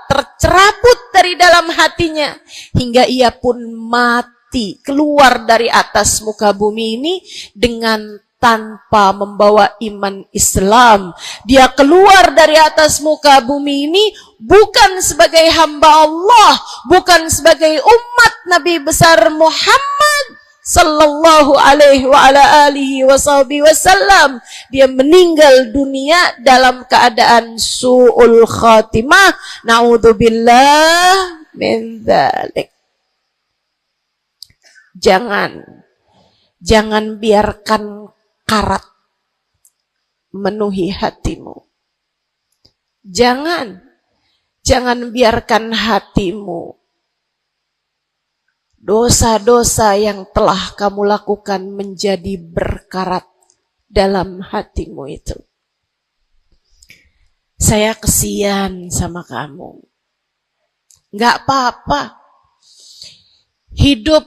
tercerabut dari dalam hatinya, hingga ia pun mati, keluar dari atas muka bumi ini dengan tanpa membawa iman Islam. Dia keluar dari atas muka bumi ini bukan sebagai hamba Allah, bukan sebagai umat Nabi besar Muhammad sallallahu alaihi wa ala alihi wasallam. Dia meninggal dunia dalam keadaan su'ul khatimah. Na'udzubillah min dzalik. Jangan biarkan karat menuhi hatimu. Jangan biarkan hatimu, dosa-dosa yang telah kamu lakukan menjadi berkarat dalam hatimu itu. Saya kesian sama kamu. Nggak apa-apa. Hidup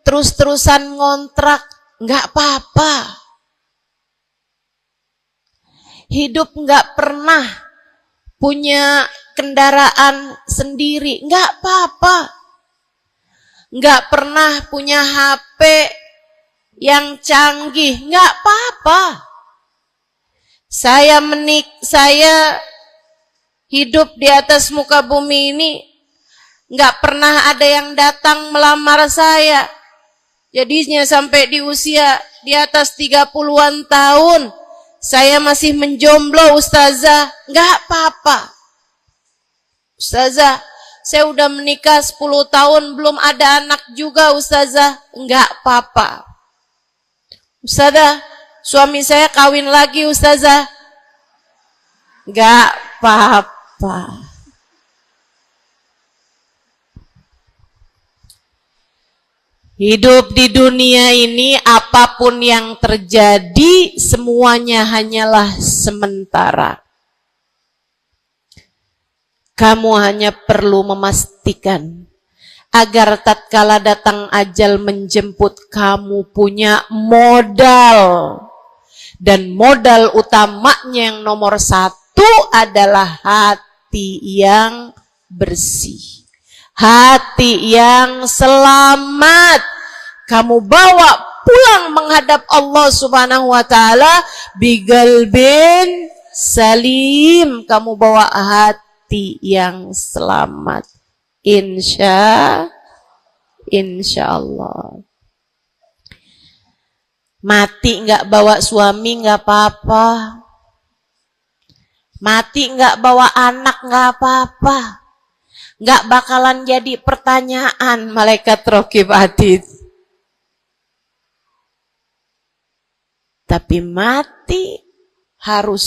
terus-terusan ngontrak, nggak apa-apa. Hidup nggak pernah punya kendaraan sendiri, nggak apa-apa. Nggak pernah punya HP yang canggih, nggak apa-apa. Saya hidup di atas muka bumi ini, nggak pernah ada yang datang melamar saya. Jadinya sampai di usia di atas 30-an tahun, saya masih menjomblo, Ustazah. Nggak apa-apa. Ustazah, saya udah menikah 10 tahun, belum ada anak juga, Ustazah. Nggak apa-apa. Ustazah, suami saya kawin lagi, Ustazah. Nggak apa-apa. Hidup di dunia ini, apapun yang terjadi, semuanya hanyalah sementara. Kamu hanya perlu memastikan agar tatkala datang ajal menjemput, kamu punya modal. Dan modal utamanya yang nomor 1 adalah hati yang bersih. Hati yang selamat. Kamu bawa pulang menghadap Allah Subhanahu wa ta'ala bigalbin salim. Kamu bawa hati yang selamat. Insya Allah. Mati nggak bawa suami nggak apa-apa. Mati nggak bawa anak nggak apa-apa. Nggak bakalan jadi pertanyaan malaikat raqib atid. Tapi mati harus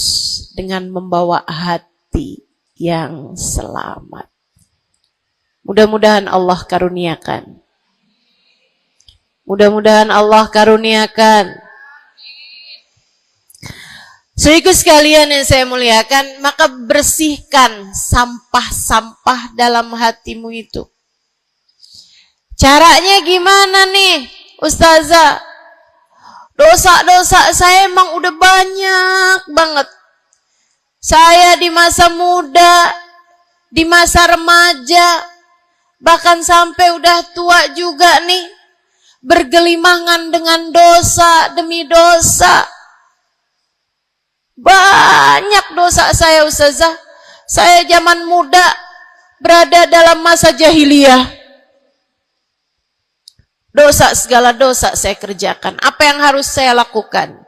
dengan membawa hati yang selamat. Mudah-mudahan Allah karuniakan. Mudah-mudahan Allah karuniakan. Saudaraku sekalian yang saya muliakan, maka bersihkan sampah-sampah dalam hatimu itu. Caranya gimana nih, Ustazah? Dosa-dosa saya emang udah banyak banget. Saya di masa muda, di masa remaja, bahkan sampai udah tua juga nih, bergelimangan dengan dosa demi dosa. Banyak dosa saya, Ustazah. Saya zaman muda berada dalam masa jahiliyah. Dosa, segala dosa saya kerjakan. Apa yang harus saya lakukan?